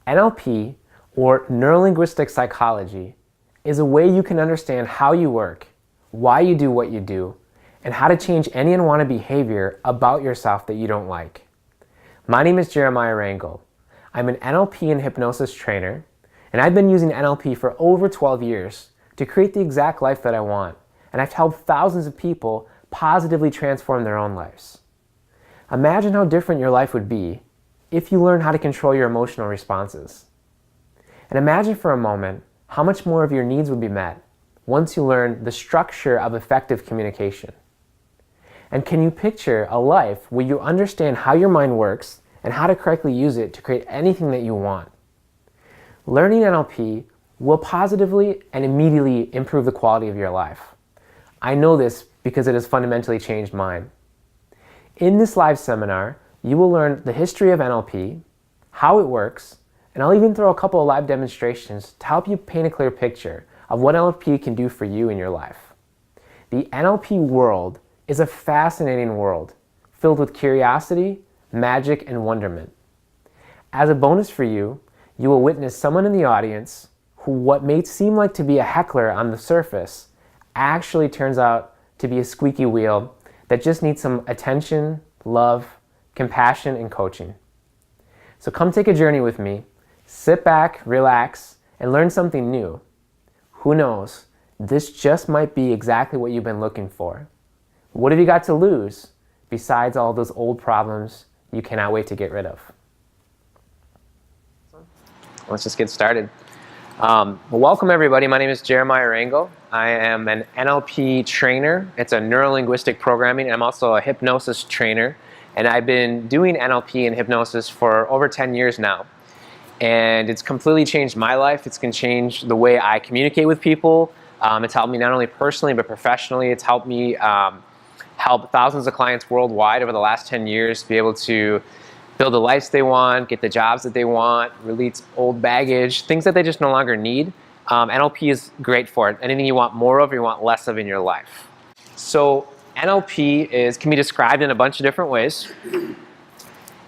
NLP, or Neurolinguistic Psychology, is a way you can understand how you work, why you do what you do, and how to change any unwanted behavior about yourself that you don't like. My name is Jeremiah Rangel. I'm an NLP and hypnosis trainer, and I've been using NLP for over 12 years to create the exact life that I want, and I've helped thousands of people positively transform their own lives. Imagine how different your life would be if you learn how to control your emotional responses. And imagine for a moment how much more of your needs would be met once you learn the structure of effective communication. And can you picture a life where you understand how your mind works and how to correctly use it to create anything that you want? Learning NLP will positively and immediately improve the quality of your life. I know this because it has fundamentally changed mine. In this live seminar, you will learn the history of NLP, how it works, and I'll even throw a couple of live demonstrations to help you paint a clear picture of what NLP can do for you in your life. The NLP world is a fascinating world filled with curiosity, magic, and wonderment. As a bonus for you, you will witness someone in the audience who what may seem like to be a heckler on the surface actually turns out to be a squeaky wheel that just needs some attention, love, compassion, and coaching. So come take a journey with me, sit back, relax, and learn something new. Who knows, this just might be exactly what you've been looking for. What have you got to lose besides all those old problems you cannot wait to get rid of? Let's just get started. Welcome everybody. My name is Jeremiah Rangel. I am an NLP trainer. It's a neurolinguistic programming. I'm also a hypnosis trainer. And I've been doing NLP and hypnosis for over 10 years now. And it's completely changed my life. It's going to change the way I communicate with people. It's helped me not only personally, but professionally. It's helped me help thousands of clients worldwide over the last 10 years to be able to build the lives they want, get the jobs that they want, release old baggage, things that they just no longer need. NLP is great for it. Anything you want more of or you want less of in your life. So NLP can be described in a bunch of different ways.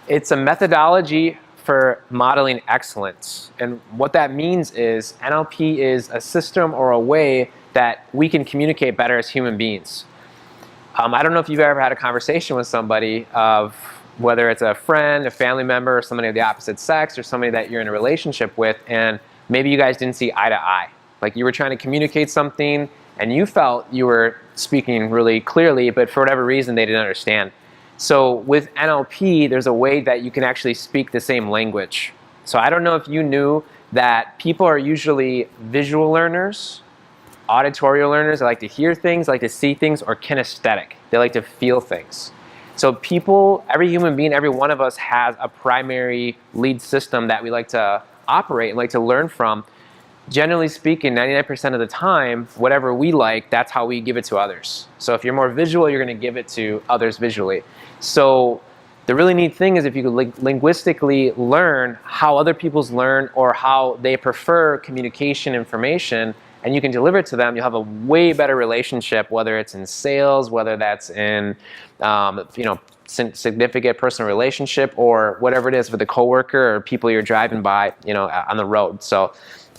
It's a methodology for modeling excellence. And what that means is NLP is a system or a way that we can communicate better as human beings. I don't know if you've ever had a conversation with somebody of whether it's a friend, a family member, or somebody of the opposite sex, or somebody that you're in a relationship with, and maybe you guys didn't see eye to eye. Like you were trying to communicate something and you felt you were speaking really clearly, but for whatever reason they didn't understand. So with NLP, there's a way that you can actually speak the same language. So I don't know if you knew that people are usually visual learners, auditory learners. They like to hear things, like to see things, or kinesthetic. They like to feel things. So people, every human being, every one of us has a primary lead system that we like to operate and like to learn from. Generally speaking, 99% of the time, whatever we like, that's how we give it to others. So if you're more visual, you're going to give it to others visually. So the really neat thing is if you could linguistically learn how other people's learn or how they prefer communication information, and you can deliver it to them, you'll have a way better relationship, whether it's in sales, whether that's in significant personal relationship, or whatever it is with a coworker or people you're driving by, on the road. So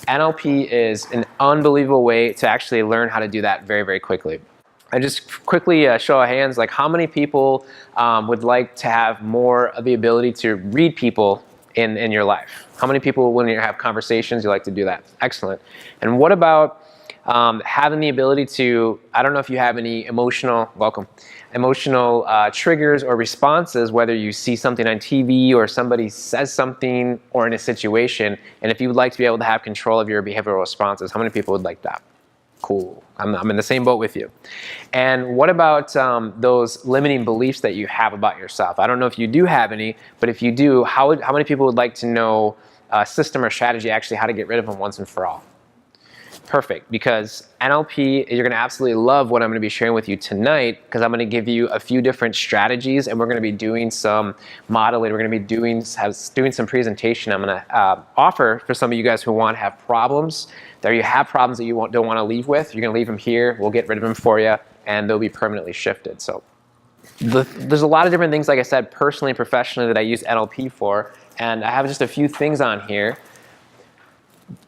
NLP is an unbelievable way to actually learn how to do that very, very quickly. I just quickly show of hands, like how many people would like to have more of the ability to read people in your life? How many people, when you have conversations, you like to do that? Excellent. And what about having the ability to, I don't know if you have any emotional triggers or responses, whether you see something on TV or somebody says something or in a situation, and if you would like to be able to have control of your behavioral responses, how many people would like that? Cool. I'm in the same boat with you. And what about those limiting beliefs that you have about yourself? I don't know if you do have any, but if you do, how many people would like to know a system or strategy actually how to get rid of them once and for all? Perfect, because NLP, you're going to absolutely love what I'm going to be sharing with you tonight, because I'm going to give you a few different strategies, and we're going to be doing some modeling. We're going to be doing some presentation. I'm going to offer for some of you guys who have problems, that you have problems that you don't want to leave with. You're going to leave them here. We'll get rid of them for you. and they'll be permanently shifted. So there's a lot of different things, like I said, personally and professionally, that I use NLP for, and I have just a few things on here.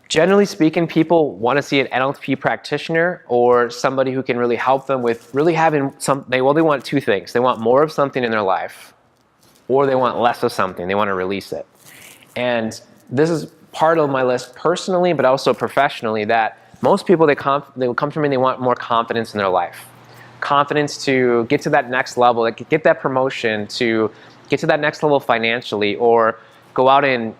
Generally speaking, people want to see an NLP practitioner or somebody who can really help them with really having they want two things. They want more of something in their life, or they want less of something. They want to release it. And this is part of my list personally, but also professionally, that most people, they will come to me and they want more confidence in their life. Confidence to get to that next level, like get that promotion, to get to that next level financially, or go out and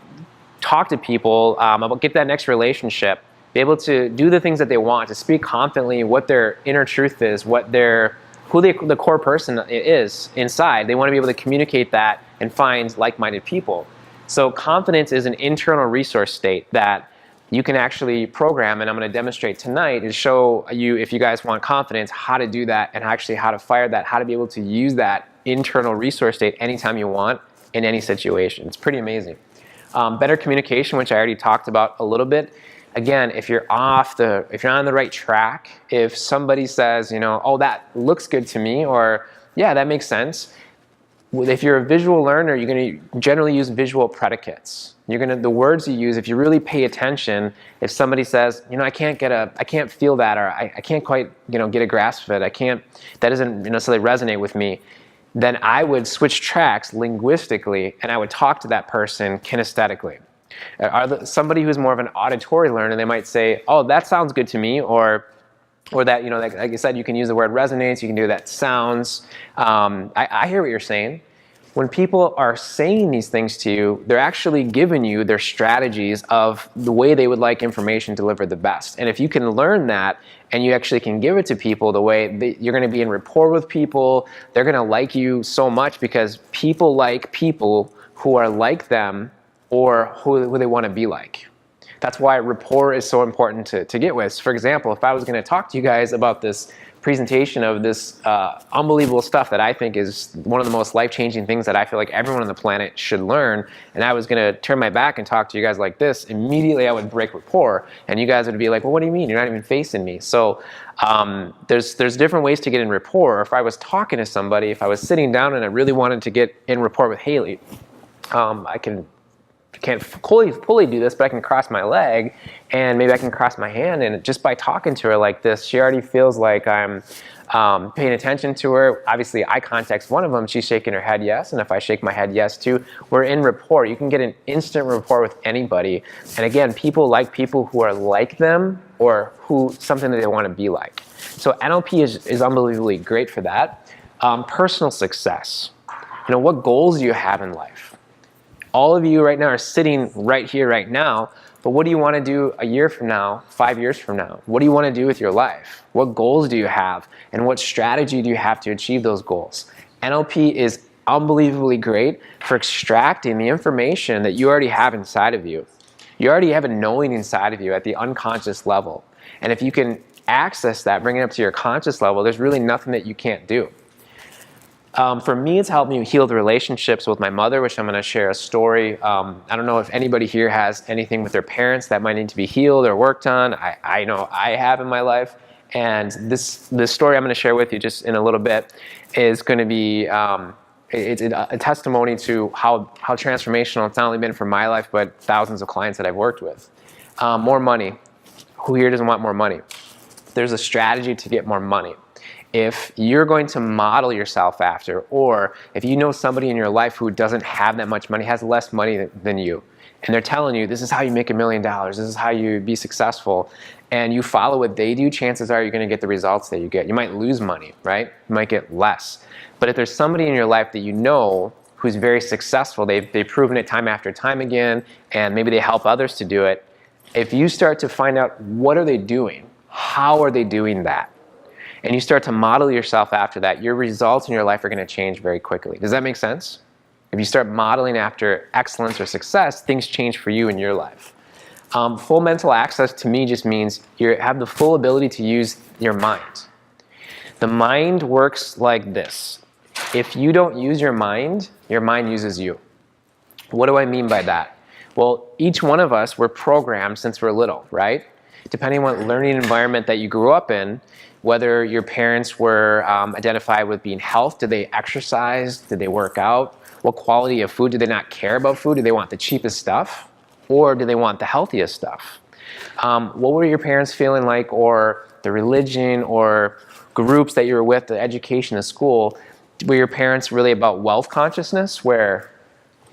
talk to people about get that next relationship, be able to do the things that they want, to speak confidently what their inner truth is, who the core person is inside. They want to be able to communicate that and find like-minded people. So confidence is an internal resource state that you can actually program, and I'm going to demonstrate tonight to show you, if you guys want confidence, how to do that and actually how to fire that, how to be able to use that internal resource state anytime you want in any situation. It's pretty amazing. Better communication, which I already talked about a little bit. Again, if you're on the right track, if somebody says, oh, that looks good to me, or yeah, that makes sense. If you're a visual learner, you're going to generally use visual predicates. The words you use, if you really pay attention, if somebody says, I can't feel that, or I can't quite, get a grasp of it, that doesn't necessarily resonate with me, then I would switch tracks linguistically and I would talk to that person kinesthetically. Somebody who's more of an auditory learner, they might say, oh, that sounds good to me, or that, like I said, you can use the word resonates, you can do that sounds. I hear what you're saying. When people are saying these things to you, they're actually giving you their strategies of the way they would like information delivered the best. And if you can learn that and you actually can give it to people the way you're going to be in rapport with people, they're going to like you so much, because people like people who are like them or who they want to be like. That's why rapport is so important to get with. For example, if I was going to talk to you guys about this presentation of this unbelievable stuff that I think is one of the most life-changing things that I feel like everyone on the planet should learn, and I was going to turn my back and talk to you guys like this, immediately I would break rapport, and you guys would be like, well, what do you mean? You're not even facing me. So there's different ways to get in rapport. Or if I was talking to somebody, if I was sitting down and I really wanted to get in rapport with Haley, I can't fully do this, but I can cross my leg, and maybe I can cross my hand, and just by talking to her like this, she already feels like I'm paying attention to her. Obviously, eye contact's one of them. She's shaking her head yes, and if I shake my head yes too, we're in rapport. You can get an instant rapport with anybody. And again, people like people who are like them, or something that they want to be like. So NLP is unbelievably great for that. Personal success. What goals do you have in life? All of you right now are sitting right here, right now, but what do you want to do a year from now, 5 years from now? What do you want to do with your life? What goals do you have? And what strategy do you have to achieve those goals? NLP is unbelievably great for extracting the information that you already have inside of you. You already have a knowing inside of you at the unconscious level. And if you can access that, bring it up to your conscious level, there's really nothing that you can't do. For me, it's helped me heal the relationships with my mother, which I'm going to share a story. I don't know if anybody here has anything with their parents that might need to be healed or worked on. I know I have in my life. And this story I'm going to share with you just in a little bit is going to be it's a testimony to how transformational it's not only been for my life, but thousands of clients that I've worked with. More money. Who here doesn't want more money? There's a strategy to get more money. If you're going to model yourself after, or if you know somebody in your life who doesn't have that much money, has less money than you, and they're telling you, this is how you make $1 million, this is how you be successful, and you follow what they do, chances are you're going to get the results that you get. You might lose money, right? You might get less. But if there's somebody in your life that you know who's very successful, they've proven it time after time again, and maybe they help others to do it, if you start to find out what are they doing, how are they doing that, and you start to model yourself after that, your results in your life are going to change very quickly. Does that make sense? If you start modeling after excellence or success, things change for you in your life. Full mental access to me just means you have the full ability to use your mind. The mind works like this. If you don't use your mind uses you. What do I mean by that? Well, each one of us, we're programmed since we're little, right? Depending on what learning environment that you grew up in, whether your parents were identified with being health. Did they exercise? Did they work out? What quality of food? Did they not care about food? Did they want the cheapest stuff? Or do they want the healthiest stuff? What were your parents feeling like, or the religion or groups that you were with, the education, the school? Were your parents really about wealth consciousness, where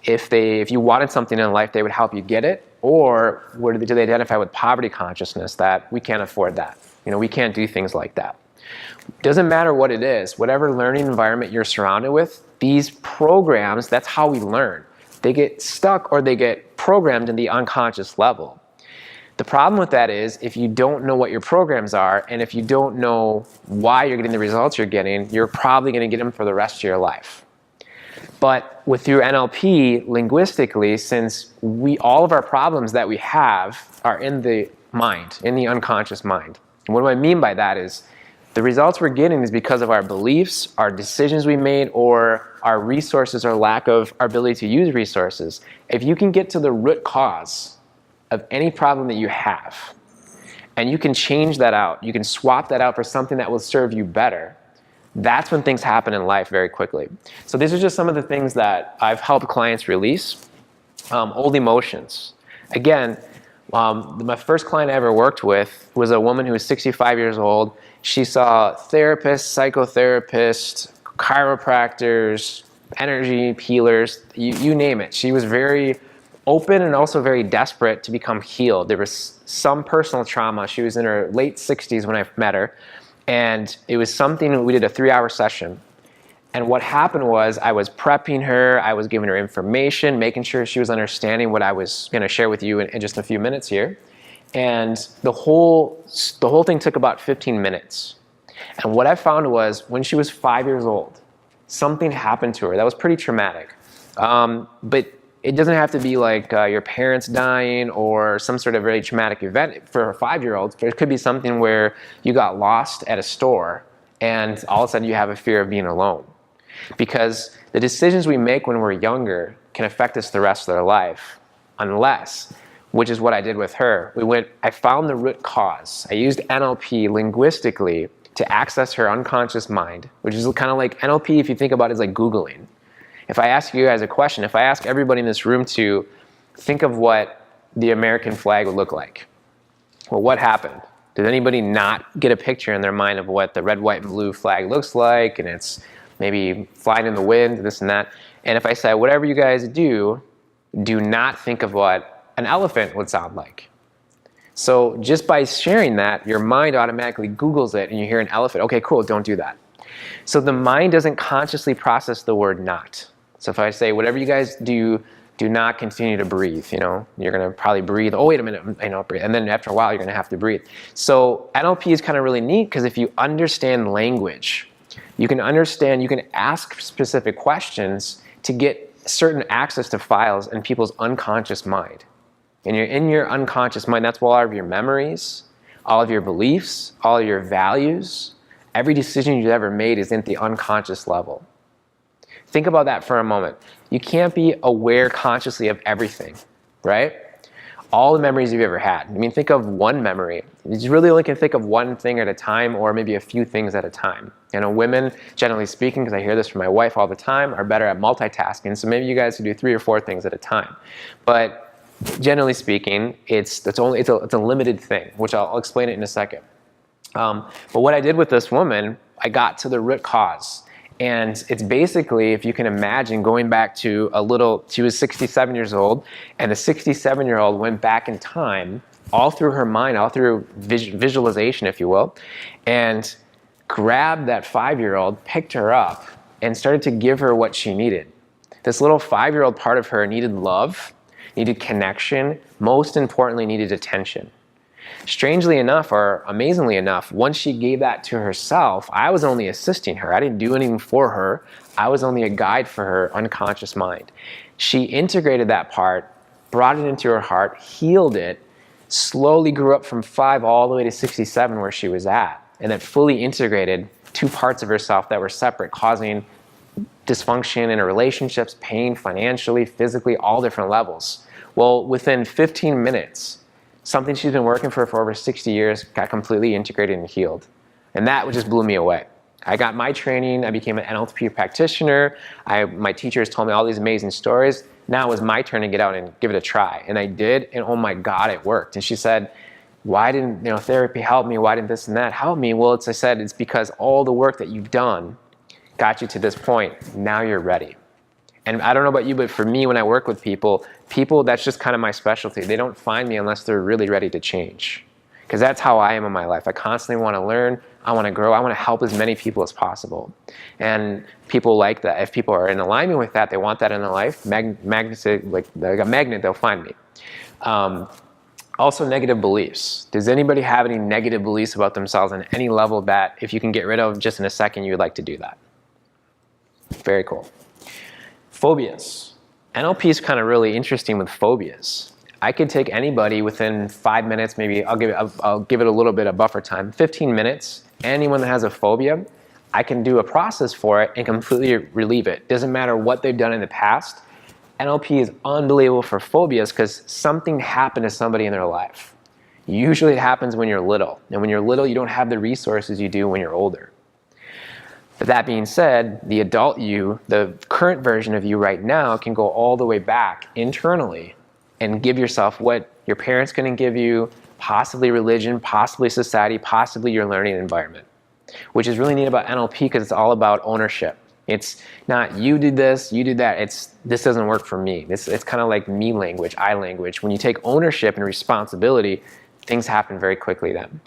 if you wanted something in life, they would help you get it? Or do they identify with poverty consciousness, that we can't afford that? We can't do things like that. Doesn't matter what it is, whatever learning environment you're surrounded with, these programs, that's how we learn. They get stuck, or they get programmed in the unconscious level. The problem with that is, if you don't know what your programs are, and if you don't know why you're getting the results you're getting, you're probably going to get them for the rest of your life. But through NLP, linguistically, since all of our problems that we have are in the mind, in the unconscious mind. And what do I mean by that is, the results we're getting is because of our beliefs, our decisions we made, or our resources, or lack of our ability to use resources. If you can get to the root cause of any problem that you have, and you can change that out, you can swap that out for something that will serve you better, that's when things happen in life very quickly. So these are just some of the things that I've helped clients release. Old emotions. Again, my first client I ever worked with was a woman who was 65 years old. She saw therapists, psychotherapists, chiropractors, energy healers, you name it. She was very open and also very desperate to become healed. There was some personal trauma. She was in her late 60s when I met her, and it was something, we did a 3-hour session. And what happened was, I was prepping her, I was giving her information, making sure she was understanding what I was going to share with you in just a few minutes here. And the whole thing took about 15 minutes. And what I found was, when she was 5 years old, something happened to her that was pretty traumatic. But it doesn't have to be like your parents dying or some sort of really traumatic event for a 5-year-old. It could be something where you got lost at a store, and all of a sudden you have a fear of being alone. Because the decisions we make when we're younger can affect us the rest of our life, unless, which is what I did with her. I found the root cause. I used NLP linguistically to access her unconscious mind, which is kind of like NLP, if you think about it, is like Googling. If I ask you guys a question, if I ask everybody in this room to think of what the American flag would look like, well, what happened? Did anybody not get a picture in their mind of what the red, white, and blue flag looks like, and it's maybe flying in the wind, this and that? And if I say, whatever you guys do not think of what an elephant would sound like. So just by sharing that, your mind automatically Googles it, and you hear an elephant. Okay, cool, don't do that. So the mind doesn't consciously process the word not. So if I say, whatever you guys do not continue to breathe. You're going to probably breathe. Oh, wait a minute, breathe. And then after a while, you're going to have to breathe. So NLP is kind of really neat, because if you understand language, you can ask specific questions to get certain access to files in people's unconscious mind. And you're in your unconscious mind, that's where all of your memories, all of your beliefs, all of your values, every decision you've ever made is in the unconscious level. Think about that for a moment. You can't be aware consciously of everything, right? All the memories you've ever had. Think of one memory. You really only can think of one thing at a time, or maybe a few things at a time. Women, generally speaking, because I hear this from my wife all the time, are better at multitasking. So maybe you guys can do 3 or 4 things at a time. But generally speaking, it's a limited thing, which I'll explain it in a second. But what I did with this woman, I got to the root cause. And it's basically, if you can imagine, going back to she was 67 years old, and the 67-year-old went back in time, all through her mind, all through visualization, if you will, and grabbed that 5-year-old, picked her up, and started to give her what she needed. This little 5-year-old part of her needed love, needed connection, most importantly, needed attention. Strangely enough, or amazingly enough, once she gave that to herself, I was only assisting her. I didn't do anything for her. I was only a guide for her unconscious mind. She integrated that part, brought it into her heart, healed it, slowly grew up from 5 all the way to 67 where she was at, and then fully integrated 2 parts of herself that were separate, causing dysfunction in her relationships, pain financially, physically, all different levels. Well, within 15 minutes, something she's been working for over 60 years got completely integrated and healed. And that just blew me away. I got my training, I became an NLP practitioner, my teachers told me all these amazing stories. Now it was my turn to get out and give it a try. And I did, and oh my God, it worked. And she said, why didn't therapy help me? Why didn't this and that help me? Well, I said, it's because all the work that you've done got you to this point. Now you're ready. And I don't know about you, but for me, when I work with people, that's just kind of my specialty. They don't find me unless they're really ready to change. Because that's how I am in my life. I constantly want to learn, I want to grow, I want to help as many people as possible. And people like that. If people are in alignment with that, they want that in their life, like a magnet, they'll find me. Also, negative beliefs. Does anybody have any negative beliefs about themselves on any level that if you can get rid of just in a second, you would like to do that? Very cool. Phobias. NLP is kind of really interesting with phobias. I could take anybody within 5 minutes, maybe I'll give it a little bit of buffer time, 15 minutes, anyone that has a phobia, I can do a process for it and completely relieve it. Doesn't matter what they've done in the past. NLP is unbelievable for phobias because something happened to somebody in their life. Usually it happens when you're little. And when you're little, you don't have the resources you do when you're older. But that being said, the adult you, the current version of you right now can go all the way back internally and give yourself what your parents couldn't give you, possibly religion, possibly society, possibly your learning environment. Which is really neat about NLP because it's all about ownership. It's not you did this, you did that. It's this doesn't work for me. It's kind of like me language, I language. When you take ownership and responsibility, things happen very quickly then.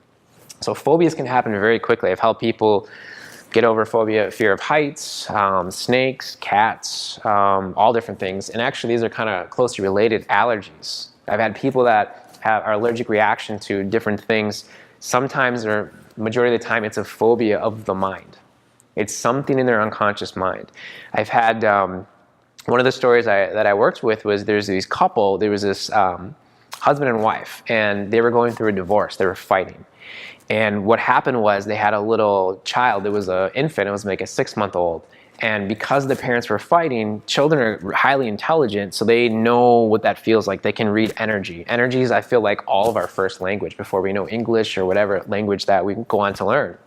So phobias can happen very quickly. I've helped people get over phobia, fear of heights, snakes, cats, all different things. And actually these are kind of closely related. Allergies. I've had people that are allergic reaction to different things. Sometimes, or majority of the time, it's a phobia of the mind. It's something in their unconscious mind. I've had, one of the stories that I worked with was there was this husband and wife, and they were going through a divorce. They were fighting. And what happened was they had a little child. It was an infant. It was like a 6-month-old. And because the parents were fighting, children are highly intelligent, so they know what that feels like. They can read energy. Energy is, I feel like, all of our first language before we know English or whatever language that we go on to learn.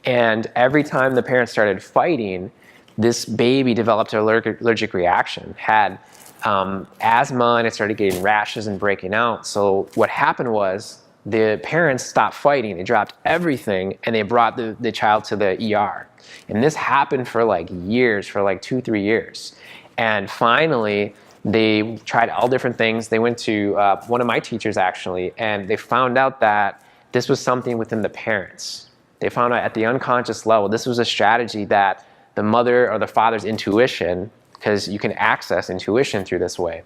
And every time the parents started fighting, this baby developed an allergic reaction, had asthma, and it started getting rashes and breaking out. So what happened was the parents stopped fighting. They dropped everything, and they brought the child to the ER. And this happened for like years, for like 2-3 years. And finally, they tried all different things. They went to one of my teachers, actually, and they found out that this was something within the parents. They found out at the unconscious level, this was a strategy that the mother or the father's intuition, because you can access intuition through this way,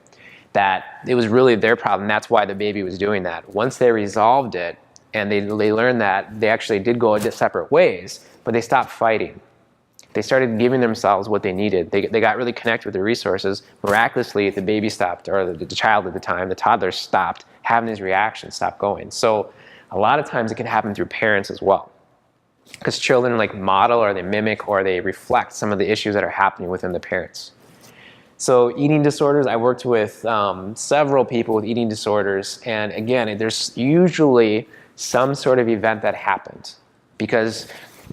that it was really their problem. That's why the baby was doing that. Once they resolved it and they learned that they actually did go separate ways, but they stopped fighting. They started giving themselves what they needed. They got really connected with the resources. Miraculously, the baby stopped, or the child at the time, the toddler stopped having these reactions, stopped going. So a lot of times it can happen through parents as well. Because children like model or they mimic or they reflect some of the issues that are happening within the parents. So eating disorders, I worked with several people with eating disorders, and again, there's usually some sort of event that happened, because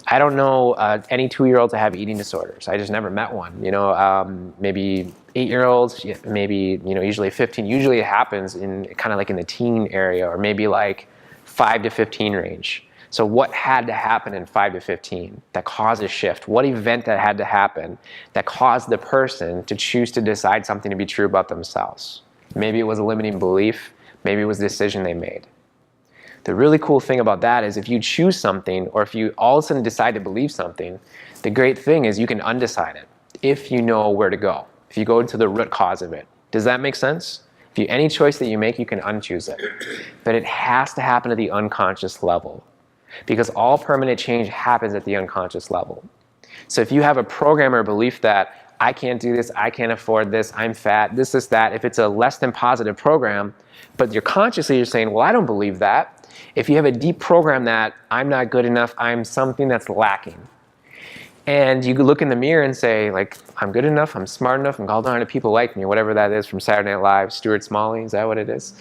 I don't know any 2-year-olds that have eating disorders. I just never met one. Maybe 8-year-olds, maybe usually 15. Usually it happens in kind of like in the teen area, or maybe like 5 to 15 range. So what had to happen in 5 to 15 that caused a shift? What event that had to happen that caused the person to choose to decide something to be true about themselves? Maybe it was a limiting belief. Maybe it was a decision they made. The really cool thing about that is if you choose something, or if you all of a sudden decide to believe something, the great thing is you can undecide it if you know where to go, if you go to the root cause of it. Does that make sense? Any choice that you make, you can unchoose it. But it has to happen at the unconscious level, because all permanent change happens at the unconscious level. So if you have a program or belief that I can't do this, I can't afford this, I'm fat, this, that, if it's a less than positive program, but you're consciously saying, well, I don't believe that. If you have a deep program that I'm not good enough, I'm something that's lacking, and you look in the mirror and say, like, I'm good enough, I'm smart enough, I'm called on to people like me, whatever that is from Saturday Night Live, Stuart Smalley, is that what it is?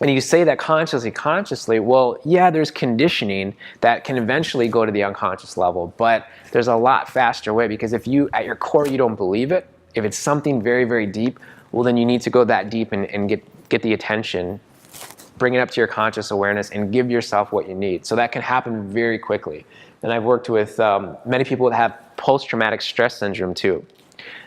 when you say that consciously, well, yeah, there's conditioning that can eventually go to the unconscious level, but there's a lot faster way, because if you, at your core, you don't believe it, if it's something very, very deep, well, then you need to go that deep and get the attention, bring it up to your conscious awareness, and give yourself what you need. So that can happen very quickly. And I've worked with many people that have post-traumatic stress syndrome too.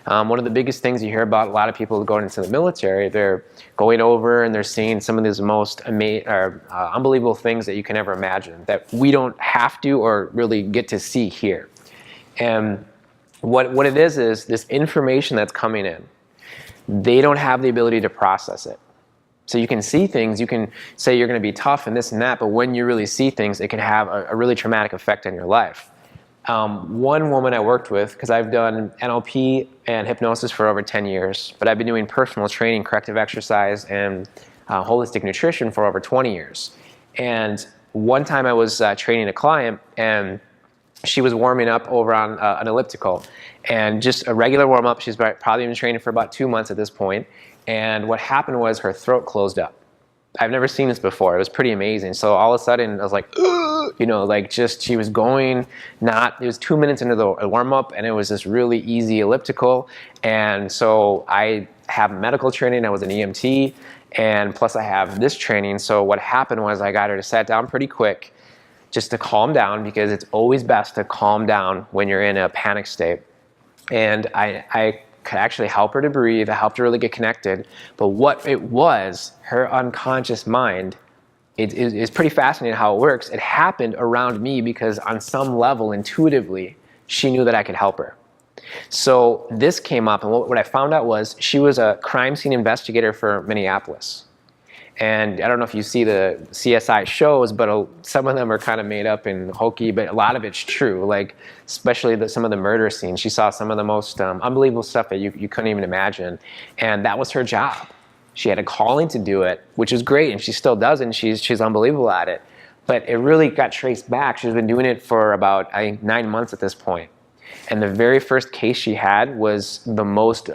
One of the biggest things you hear about, a lot of people going into the military, they're going over and they're seeing some of these most unbelievable things that you can ever imagine that we don't have to or really get to see here. And what it is this information that's coming in, they don't have the ability to process it. So you can see things, you can say you're going to be tough and this and that, but when you really see things, it can have a really traumatic effect on your life. One woman I worked with, because I've done NLP and hypnosis for over 10 years, but I've been doing personal training, corrective exercise, and holistic nutrition for over 20 years. And one time I was training a client, and she was warming up over on an elliptical, and just a regular warm-up. She's probably been training for about 2 months at this point, and what happened was her throat closed up. I've never seen this before. It was pretty amazing. So all of a sudden I was like, you know, like just she was going, it was 2 minutes into the warm-up, and it was this really easy elliptical. And so I have medical training. I was an EMT, and plus I have this training. So what happened was I got her to sit down pretty quick just to calm down, because it's always best to calm down when you're in a panic state. And I could actually help her to breathe. I helped her really get connected. But what it was, her unconscious mind, it's pretty fascinating how it works. It happened around me because on some level, intuitively, she knew that I could help her. So this came up, and what I found out was she was a crime scene investigator for Minneapolis. And I don't know if you see the CSI shows, but some of them are kind of made up and hokey, but a lot of it's true. Like, especially some of the murder scenes. She saw some of the most unbelievable stuff that you couldn't even imagine. And that was her job. She had a calling to do it, which is great, and she still does, and she's unbelievable at it. But it really got traced back. She's been doing it for about, I think, 9 months at this point. And the very first case she had was the most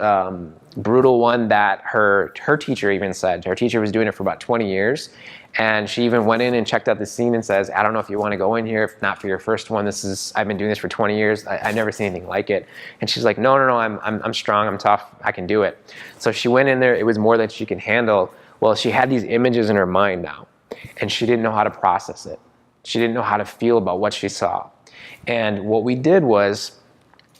brutal one that her teacher even said. Her teacher was doing it for about 20 years. And she even went in and checked out the scene and says, I don't know if you want to go in here, if not for your first one. I've been doing this for 20 years. I've never seen anything like it. And she's like, no, I'm strong, I'm tough, I can do it. So she went in there. It was more than she could handle. Well, she had these images in her mind now, and she didn't know how to process it. She didn't know how to feel about what she saw. And what we did was,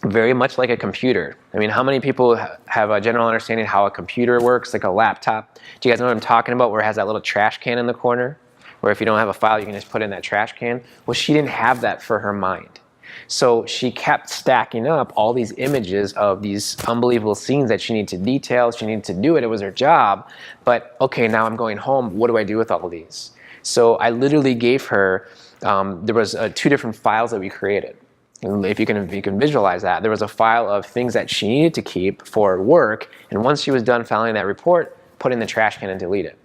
very much like a computer. I mean, how many people have a general understanding how a computer works, like a laptop? Do you guys know what I'm talking about, where it has that little trash can in the corner, where if you don't have a file, you can just put it in that trash can? Well, she didn't have that for her mind. So she kept stacking up all these images of these unbelievable scenes that she needed to detail. She needed to do it. It was her job. But okay, now I'm going home. What do I do with all of these? So I literally gave her, there was 2 different files that we created. If you can visualize that, there was a file of things that she needed to keep for work, and once she was done filing that report, put in the trash can and delete it.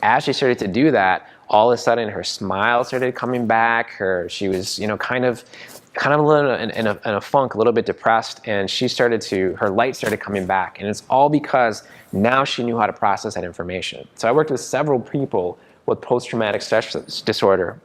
As she started to do that, all of a sudden her smile started coming back. She was, kind of a little in a funk, a little bit depressed, and her light started coming back, and it's all because now she knew how to process that information. So I worked with several people with post-traumatic stress disorder.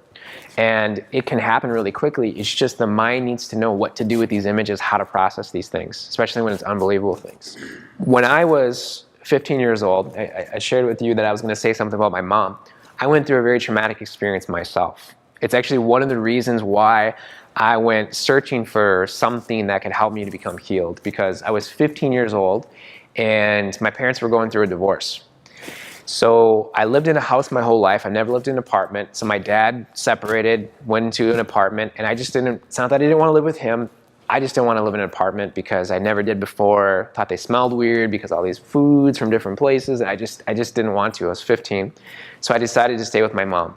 And it can happen really quickly. It's just the mind needs to know what to do with these images, how to process these things, especially when it's unbelievable things. When I was 15 years old, I shared with you that I was going to say something about my mom. I went through a very traumatic experience myself. It's actually one of the reasons why I went searching for something that could help me to become healed, because I was 15 years old and my parents were going through a divorce. So I lived in a house my whole life. I never lived in an apartment. So my dad separated, went into an apartment, and it's not that I didn't want to live with him. I just didn't want to live in an apartment because I never did before. Thought they smelled weird because all these foods from different places. And I just didn't want to. I was 15. So I decided to stay with my mom.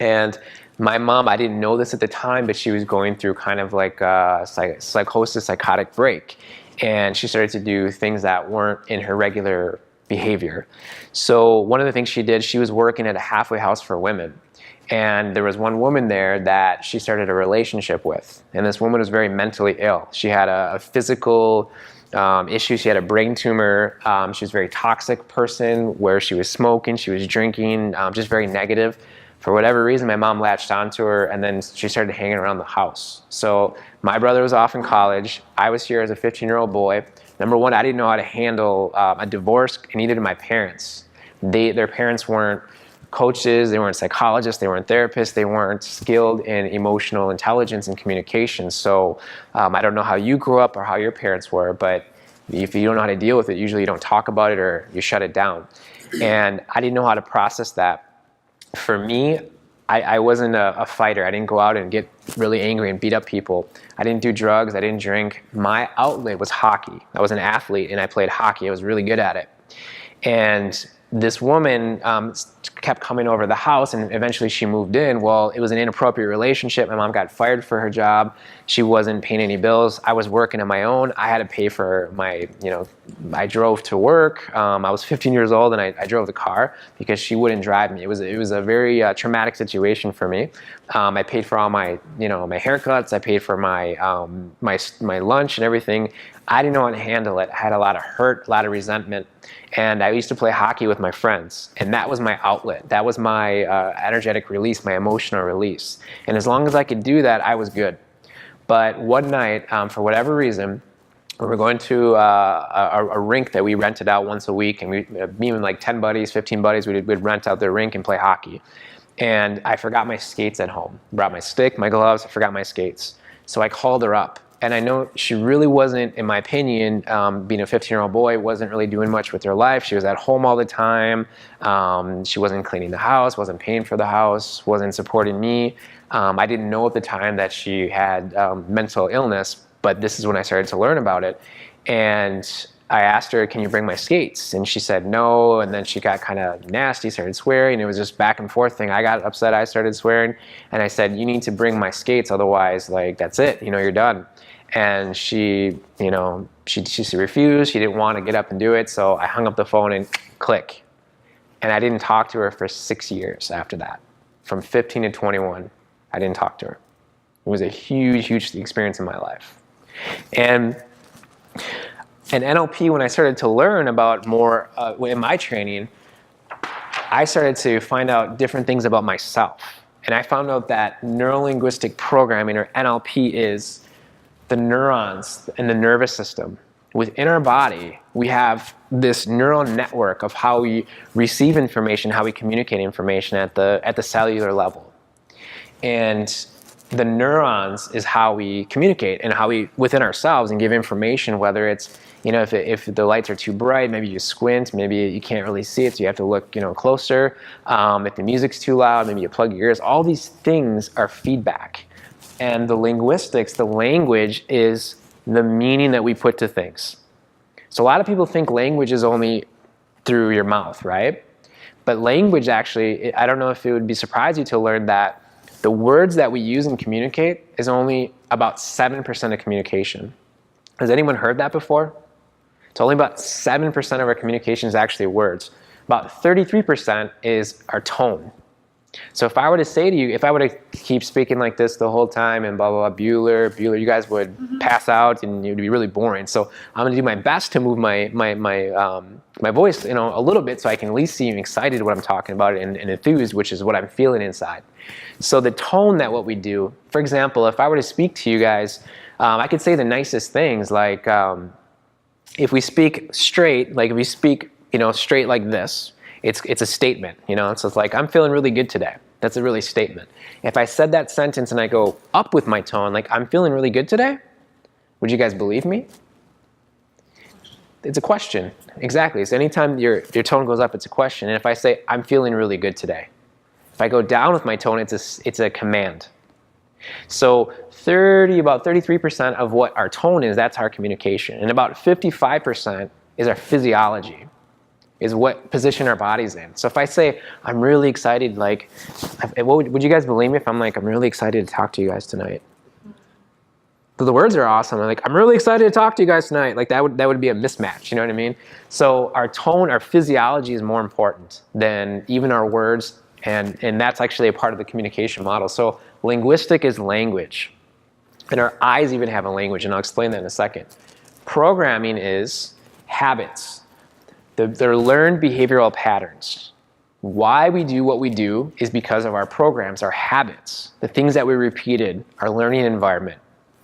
And my mom, I didn't know this at the time, but she was going through kind of like a psychosis, psychotic break. And she started to do things that weren't in her regular behavior. So one of the things she did, she was working at a halfway house for women. And there was one woman there that she started a relationship with. And this woman was very mentally ill. She had a physical issues. She had a brain tumor. She was a very toxic person where she was smoking, she was drinking, just very negative. For whatever reason, my mom latched onto her, and then she started hanging around the house. So my brother was off in college. I was here as a 15-year-old boy. Number one, I didn't know how to handle a divorce, and neither did my parents. Their parents weren't coaches, they weren't psychologists, they weren't therapists, they weren't skilled in emotional intelligence and communication. So I don't know how you grew up or how your parents were, but if you don't know how to deal with it, usually you don't talk about it or you shut it down. And I didn't know how to process that. For me, I wasn't a fighter. I didn't go out and get really angry and beat up people. I didn't do drugs. I didn't drink. My outlet was hockey. I was an athlete and I played hockey. I was really good at it. And this woman kept coming over the house, and eventually she moved in. Well, it was an inappropriate relationship. My mom got fired for her job. She wasn't paying any bills. I was working on my own. I had to pay for my, I drove to work. I was 15 years old and I drove the car because she wouldn't drive me. It was a very traumatic situation for me. I paid for all my, my haircuts. I paid for my lunch and everything. I didn't know how to handle it. I had a lot of hurt, a lot of resentment. And I used to play hockey with my friends, and that was my outlet. That was my energetic release, my emotional release. And as long as I could do that, I was good. But one night, for whatever reason, we were going to a rink that we rented out once a week, and me and like 10 buddies, 15 buddies, we'd rent out the rink and play hockey. And I forgot my skates at home. Brought my stick, my gloves, I forgot my skates. So I called her up. And I know she really wasn't, in my opinion, being a 15-year-old boy, wasn't really doing much with her life. She was at home all the time. She wasn't cleaning the house, wasn't paying for the house, wasn't supporting me. I didn't know at the time that she had mental illness, but this is when I started to learn about it. And I asked her, can you bring my skates? And she said no, and then she got kind of nasty, started swearing. It was just back and forth thing. I got upset, I started swearing. And I said, you need to bring my skates, otherwise, like, that's it, you're done. And she refused. She didn't want to get up and do it. So I hung up the phone and click. And I didn't talk to her for 6 years after that. From 15 to 21, I didn't talk to her. It was a huge, huge experience in my life. And NLP, when I started to learn about more in my training, I started to find out different things about myself. And I found out that neuro-linguistic programming, or NLP, is the neurons in the nervous system. Within our body, we have this neural network of how we receive information, how we communicate information at the cellular level. And the neurons is how we communicate and how we, within ourselves, and give information, whether it's, if the lights are too bright, maybe you squint, maybe you can't really see it, so you have to look, closer. If the music's too loud, maybe you plug your ears. All these things are feedback. And the linguistics, the language, is the meaning that we put to things. So a lot of people think language is only through your mouth, right? But language actually, I don't know if it would be surprising you to learn that the words that we use and communicate is only about 7% of communication. Has anyone heard that before? It's only about 7% of our communication is actually words. About 33% is our tone. So if I were to say to you, if I were to keep speaking like this the whole time and blah, blah, blah, Bueller, you guys would pass out and it would be really boring. So I'm going to do my best to move my voice, a little bit, so I can at least seem excited what I'm talking about and enthused, which is what I'm feeling inside. So the tone that what we do, for example, if I were to speak to you guys, I could say the nicest things, like if we speak straight, like if we speak, straight like this, it's a statement, so it's like, I'm feeling really good today. That's a really statement. If I said that sentence and I go up with my tone, like, I'm feeling really good today, would you guys believe me? It's a question. Exactly. So anytime your tone goes up, it's a question. And if I say, I'm feeling really good today, if I go down with my tone, it's a command. So about 33% of what our tone is, that's our communication. And about 55% is our physiology, is what position our body's in. So if I say, I'm really excited, like, would you guys believe me if I'm like, I'm really excited to talk to you guys tonight? The words are awesome. I'm like, I'm really excited to talk to you guys tonight. Like, that would be a mismatch, you know what I mean? So our tone, our physiology is more important than even our words, and that's actually a part of the communication model. So linguistic is language. And our eyes even have a language, and I'll explain that in a second. Programming is habits. They're learned behavioral patterns. Why we do what we do is because of our programs, our habits, the things that we repeated, our learning environment,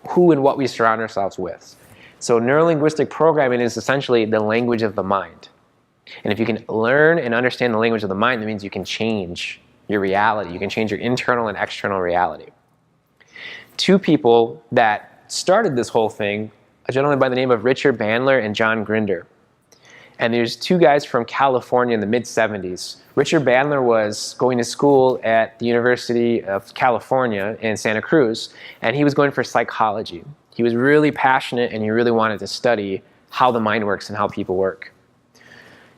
who and what we surround ourselves with. So neurolinguistic programming is essentially the language of the mind. And if you can learn and understand the language of the mind, that means you can change your reality. You can change your internal and external reality. Two people that started this whole thing, a gentleman by the name of Richard Bandler and John Grinder. And there's two guys from California in the mid-70s. Richard Bandler was going to school at the University of California in Santa Cruz, and he was going for psychology. He was really passionate, and he really wanted to study how the mind works and how people work.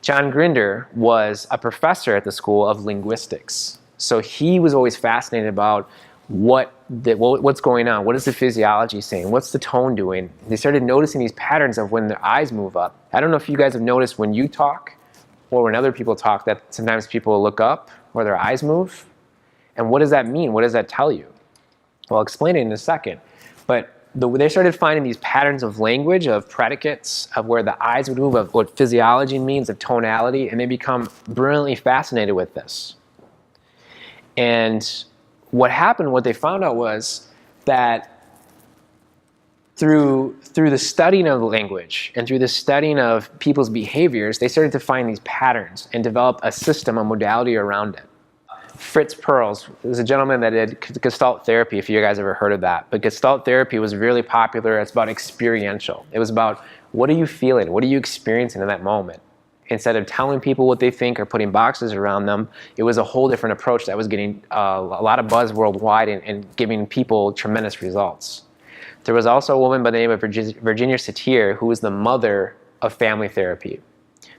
John Grinder was a professor at the School of Linguistics. So he was always fascinated about what's going on, what is the physiology saying, what's the tone doing. They started noticing these patterns of when their eyes move up. I don't know if you guys have noticed when you talk or when other people talk that sometimes people look up or their eyes move. And what does that mean? What does that tell you? Well, I'll explain it in a second. But they started finding these patterns of language, of predicates, of where the eyes would move, of what physiology means, of tonality, and they become brilliantly fascinated with this. And what happened, what they found out was that through the studying of language and through the studying of people's behaviors, they started to find these patterns and develop a system, a modality around it. Fritz Perls was a gentleman that did Gestalt therapy, if you guys ever heard of that. But Gestalt therapy was really popular. It's about experiential. It was about what are you feeling? What are you experiencing in that moment? Instead of telling people what they think or putting boxes around them, it was a whole different approach that was getting a lot of buzz worldwide and giving people tremendous results. There was also a woman by the name of Virginia Satir, who was the mother of family therapy.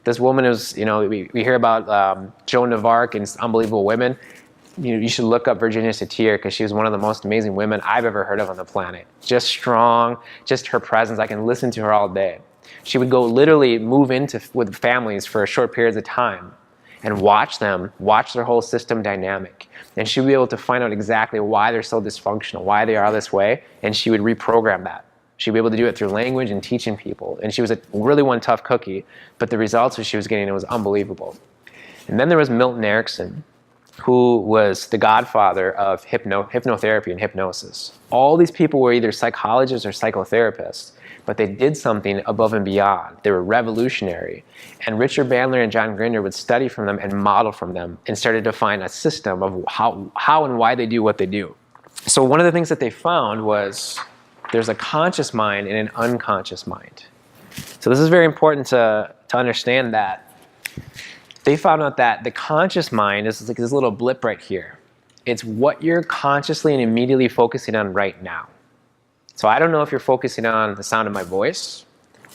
This woman is, we hear about Joan of Arc and Unbelievable Women. You should look up Virginia Satir because she was one of the most amazing women I've ever heard of on the planet. Just strong, just her presence. I can listen to her all day. She would go literally move with families for short periods of time and watch their whole system dynamic. And she would be able to find out exactly why they're so dysfunctional, why they are this way, and she would reprogram that. She'd be able to do it through language and teaching people. And she was really one tough cookie, but the results that she was getting, it was unbelievable. And then there was Milton Erickson, who was the godfather of hypnotherapy and hypnosis. All these people were either psychologists or psychotherapists, but they did something above and beyond. They were revolutionary. And Richard Bandler and John Grinder would study from them and model from them and started to find a system of how and why they do what they do. So one of the things that they found was there's a conscious mind and an unconscious mind. So this is very important to understand that. They found out that the conscious mind is like this little blip right here. It's what you're consciously and immediately focusing on right now. So I don't know if you're focusing on the sound of my voice,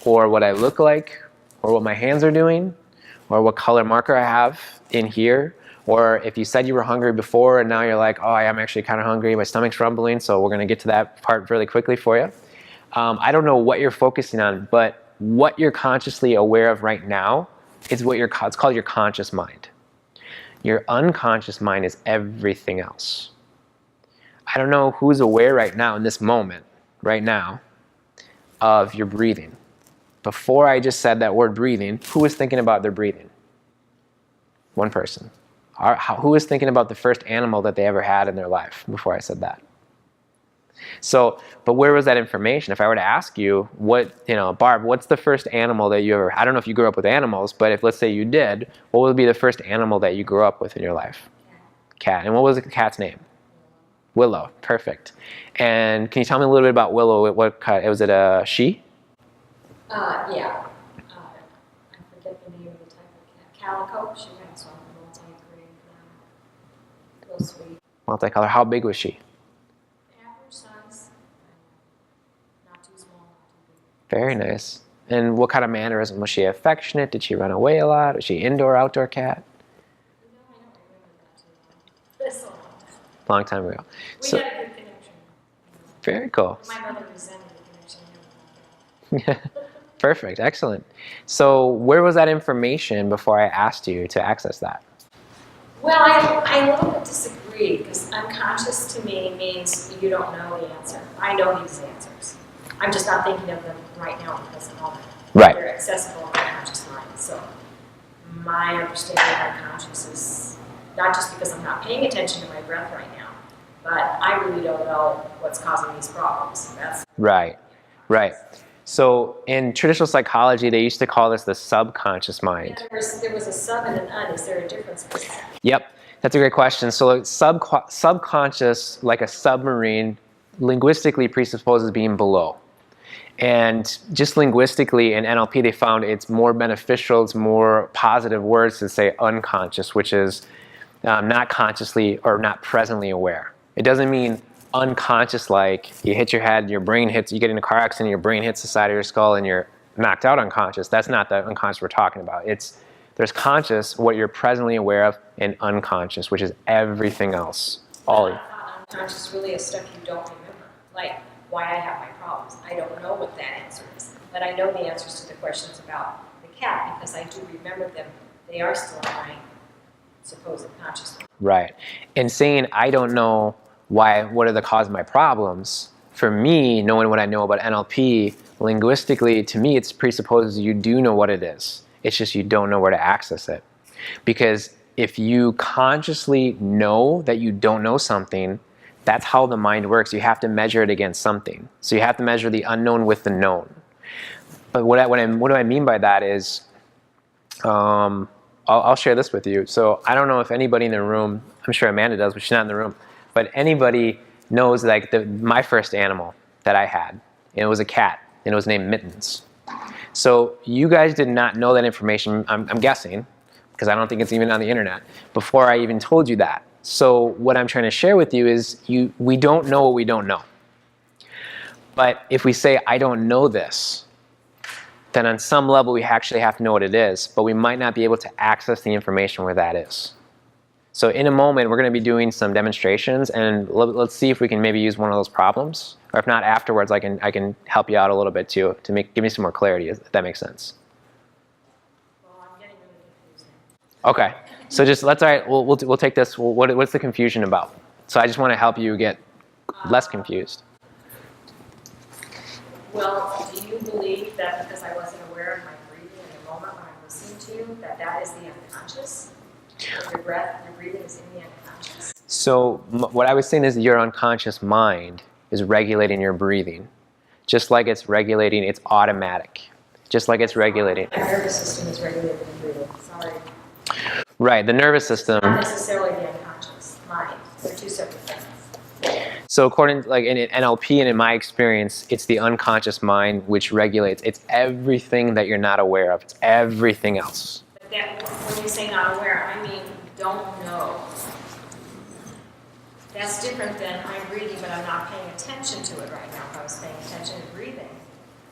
or what I look like, or what my hands are doing, or what color marker I have in here, or if you said you were hungry before and now you're like, oh, I am actually kind of hungry, my stomach's rumbling, so we're going to get to that part really quickly for you. I don't know what you're focusing on, but what you're consciously aware of right now is it's called your conscious mind. Your unconscious mind is everything else. I don't know who's aware right now in this moment, right now, of your breathing. Before I just said that word breathing, who was thinking about their breathing? One person. Who was thinking about the first animal that they ever had in their life before I said that? So, but where was that information? If I were to ask you, Barb, what's the first animal that you ever, I don't know if you grew up with animals, but if let's say you did, what would be the first animal that you grew up with in your life? Cat. And what was the cat's name? Willow. Perfect. And can you tell me a little bit about Willow? What cat? Was it a she? Yeah. I forget the name of the type of cat. Calico. She had some multi-grade, real sweet. Multicolor. How big was she? Average size. Not too small, not too big. Very nice. And what kind of mannerism? Was she affectionate? Did she run away a lot? Was she indoor, outdoor cat? No, I don't remember that too long. That's a long time ago. We had a good connection. Very cool. My mother resented the connection. Perfect. Excellent. So where was that information before I asked you to access that? Well, I a little bit disagree because unconscious to me means you don't know the answer. I know these answers. I'm just not thinking of them right now in the present moment. Right. They're accessible in my conscious mind. So my understanding of unconscious is not just because I'm not paying attention to my breath right now, but I really don't know what's causing these problems. That's Right, right. So in traditional psychology, they used to call this the subconscious mind. yeah, there was a sub and an un. Is there a difference? Yep, that's a great question. So like subconscious, like a submarine, linguistically presupposes being below. And just linguistically in NLP, they found it's more beneficial, it's more positive words to say unconscious, which is not consciously or not presently aware. It doesn't mean unconscious like you hit your head, your brain hits, you get in a car accident, your brain hits the side of your skull and you're knocked out unconscious. That's not the unconscious we're talking about. There's conscious, what you're presently aware of, and unconscious, which is everything else. All of it. Unconscious really is stuff you don't remember, like why I have my problems. I don't know what that answer is, but I know the answers to the questions about the cat because I do remember them. They are still in my supposed consciousness. Right. And saying, I don't know what are the cause of my problems, for me, knowing what I know about NLP, linguistically, to me, it presupposes you do know what it is. It's just you don't know where to access it. Because if you consciously know that you don't know something, that's how the mind works. You have to measure it against something. So you have to measure the unknown with the known. But what do I mean by that is, I'll share this with you. So I don't know if anybody in the room, I'm sure Amanda does, but she's not in the room, but anybody knows like my first animal that I had, and it was a cat, and it was named Mittens. So you guys did not know that information, I'm guessing, because I don't think it's even on the internet, before I even told you that. So what I'm trying to share with you is we don't know what we don't know. But if we say, I don't know this, then on some level we actually have to know what it is, but we might not be able to access the information where that is. So in a moment, we're going to be doing some demonstrations, and let's see if we can maybe use one of those problems. Or if not, afterwards, I can help you out a little bit too, to give me some more clarity, if that makes sense. Well, I'm getting really confused. Okay, so just all right. We'll take this. What's the confusion about? So I just want to help you get less confused. Well, do you believe that because I wasn't aware of my breathing in the moment when I'm listening to you, that is the unconscious? Your breath, your breathing is in the unconscious? So what I was saying is your unconscious mind is regulating your breathing. Just like it's regulating, it's automatic. Just like it's regulating. My nervous system is regulating the breathing. Sorry. Right, the nervous system. Not necessarily the unconscious mind. They're two separate things. So according, like in NLP and in my experience, it's the unconscious mind which regulates. It's everything that you're not aware of. It's everything else. But that, when you say not aware, I mean don't know. That's different than I'm breathing, but I'm not paying attention to it right now. If I was paying attention to breathing,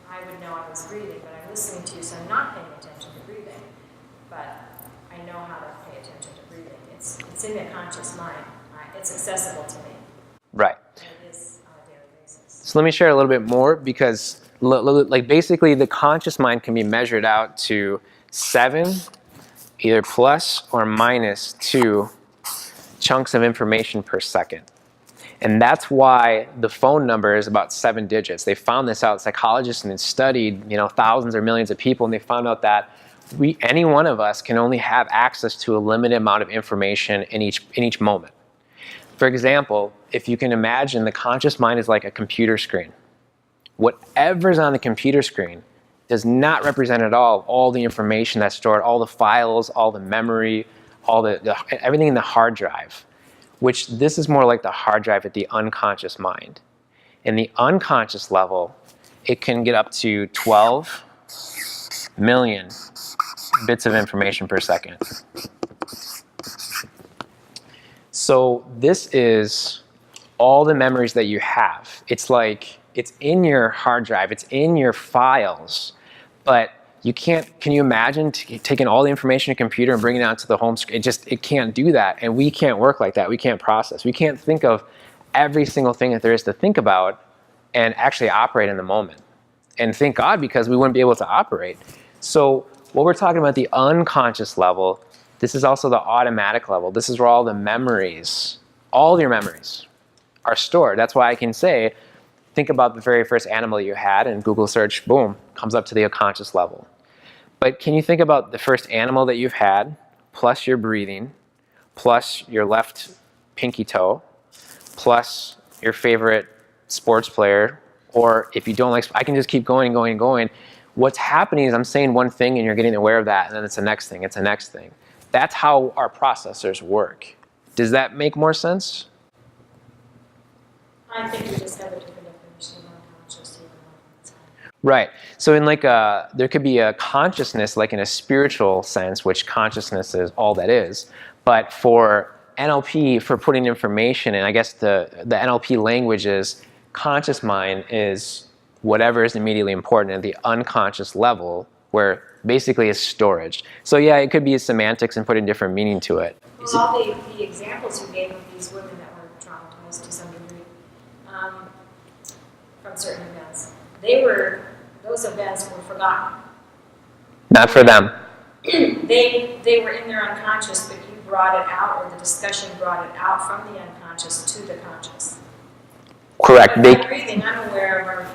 I would know I was breathing, but I'm listening to you, so I'm not paying attention to breathing. But I know how to pay attention to breathing. It's in the conscious mind. It's accessible to me. Right. It is on a daily basis. So let me share a little bit more, because like basically the conscious mind can be measured out to 7, either plus or minus 2 chunks of information per second. And that's why the phone number is about 7 digits. They found this out, psychologists, and they studied, thousands or millions of people, and they found out that any one of us can only have access to a limited amount of information in each moment. For example, if you can imagine, the conscious mind is like a computer screen. Whatever's on the computer screen does not represent at all the information that's stored, all the files, all the memory, everything in the hard drive, which this is more like the hard drive at the unconscious mind. In the unconscious level, it can get up to 12 million bits of information per second. So this is all the memories that you have. It's like, it's in your hard drive, it's in your files, but can you imagine taking all the information in a computer and bringing it onto the home screen? It can't do that, and we can't work like that. We can't process. We can't think of every single thing that there is to think about and actually operate in the moment. And thank God, because we wouldn't be able to operate. So what we're talking about, the unconscious level, this is also the automatic level. This is where all the memories, all your memories are stored. That's why I can say, think about the very first animal you had, and Google search, boom, comes up to the unconscious level. But can you think about the first animal that you've had, plus your breathing, plus your left pinky toe, plus your favorite sports player, or if you don't like, I can just keep going and going and going. What's happening is I'm saying one thing and you're getting aware of that, and then it's the next thing, it's the next thing. That's how our processors work. Does that make more sense? I think we just have a different definition of unconscious. Right. So in like there could be a consciousness, like in a spiritual sense, which consciousness is all that is. But for NLP, for putting information, and I guess the NLP language is conscious mind is whatever is immediately important at the unconscious level, where basically is storage. So yeah, it could be semantics and putting different meaning to it. Well, all the examples you gave of these women that were traumatized to some degree from certain events, those events were forgotten. Not for them. They were in their unconscious, but you brought it out, or the discussion brought it out from the unconscious to the conscious. Correct. But breathing, I'm aware of, or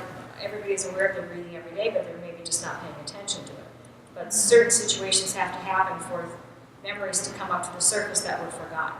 everybody's aware of their breathing every day, but they're maybe just not paying attention to it. But certain situations have to happen for memories to come up to the surface that were forgotten.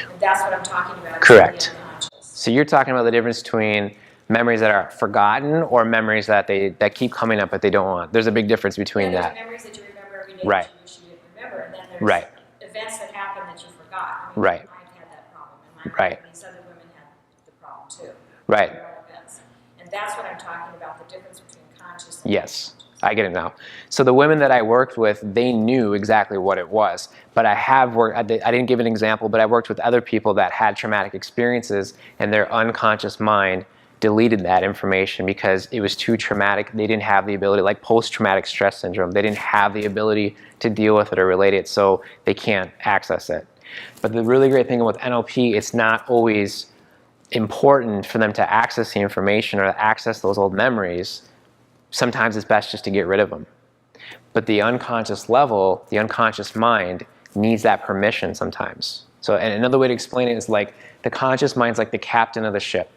And that's what I'm talking about. Correct. The unconscious. So you're talking about the difference between memories that are forgotten or memories that keep coming up but they don't want. There's a big difference between that. Memories that you remember every day right. that you wish you didn't remember, and then there's right. events that happen that you forgot. I mean, right. I had that problem, and right. these other women had the problem too. Right. Events. And that's what I'm talking about, the difference between conscious and yes. I get it now. So the women that I worked with, they knew exactly what it was. But I didn't give an example, but I worked with other people that had traumatic experiences and their unconscious mind deleted that information because it was too traumatic. They didn't have the ability, like post-traumatic stress syndrome, they didn't have the ability to deal with it or relate it, so they can't access it. But the really great thing with NLP, it's not always important for them to access the information or access those old memories. Sometimes it's best just to get rid of them. But the unconscious level, the unconscious mind, needs that permission sometimes. So, and another way to explain it is like the conscious mind's like the captain of the ship.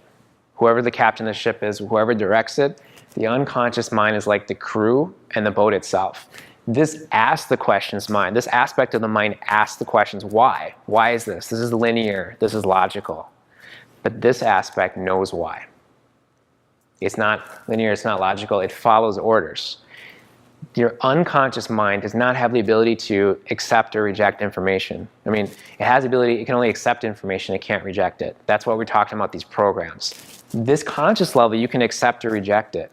Whoever the captain of the ship is, whoever directs it, the unconscious mind is like the crew and the boat itself. This asks the questions mind. This aspect of the mind asks the questions, why? Why is this? This is linear. This is logical. But this aspect knows why. It's not linear, it's not logical, it follows orders. Your unconscious mind does not have the ability to accept or reject information. I mean, it has the ability, it can only accept information, it can't reject it. That's why we're talking about these programs. This conscious level, you can accept or reject it.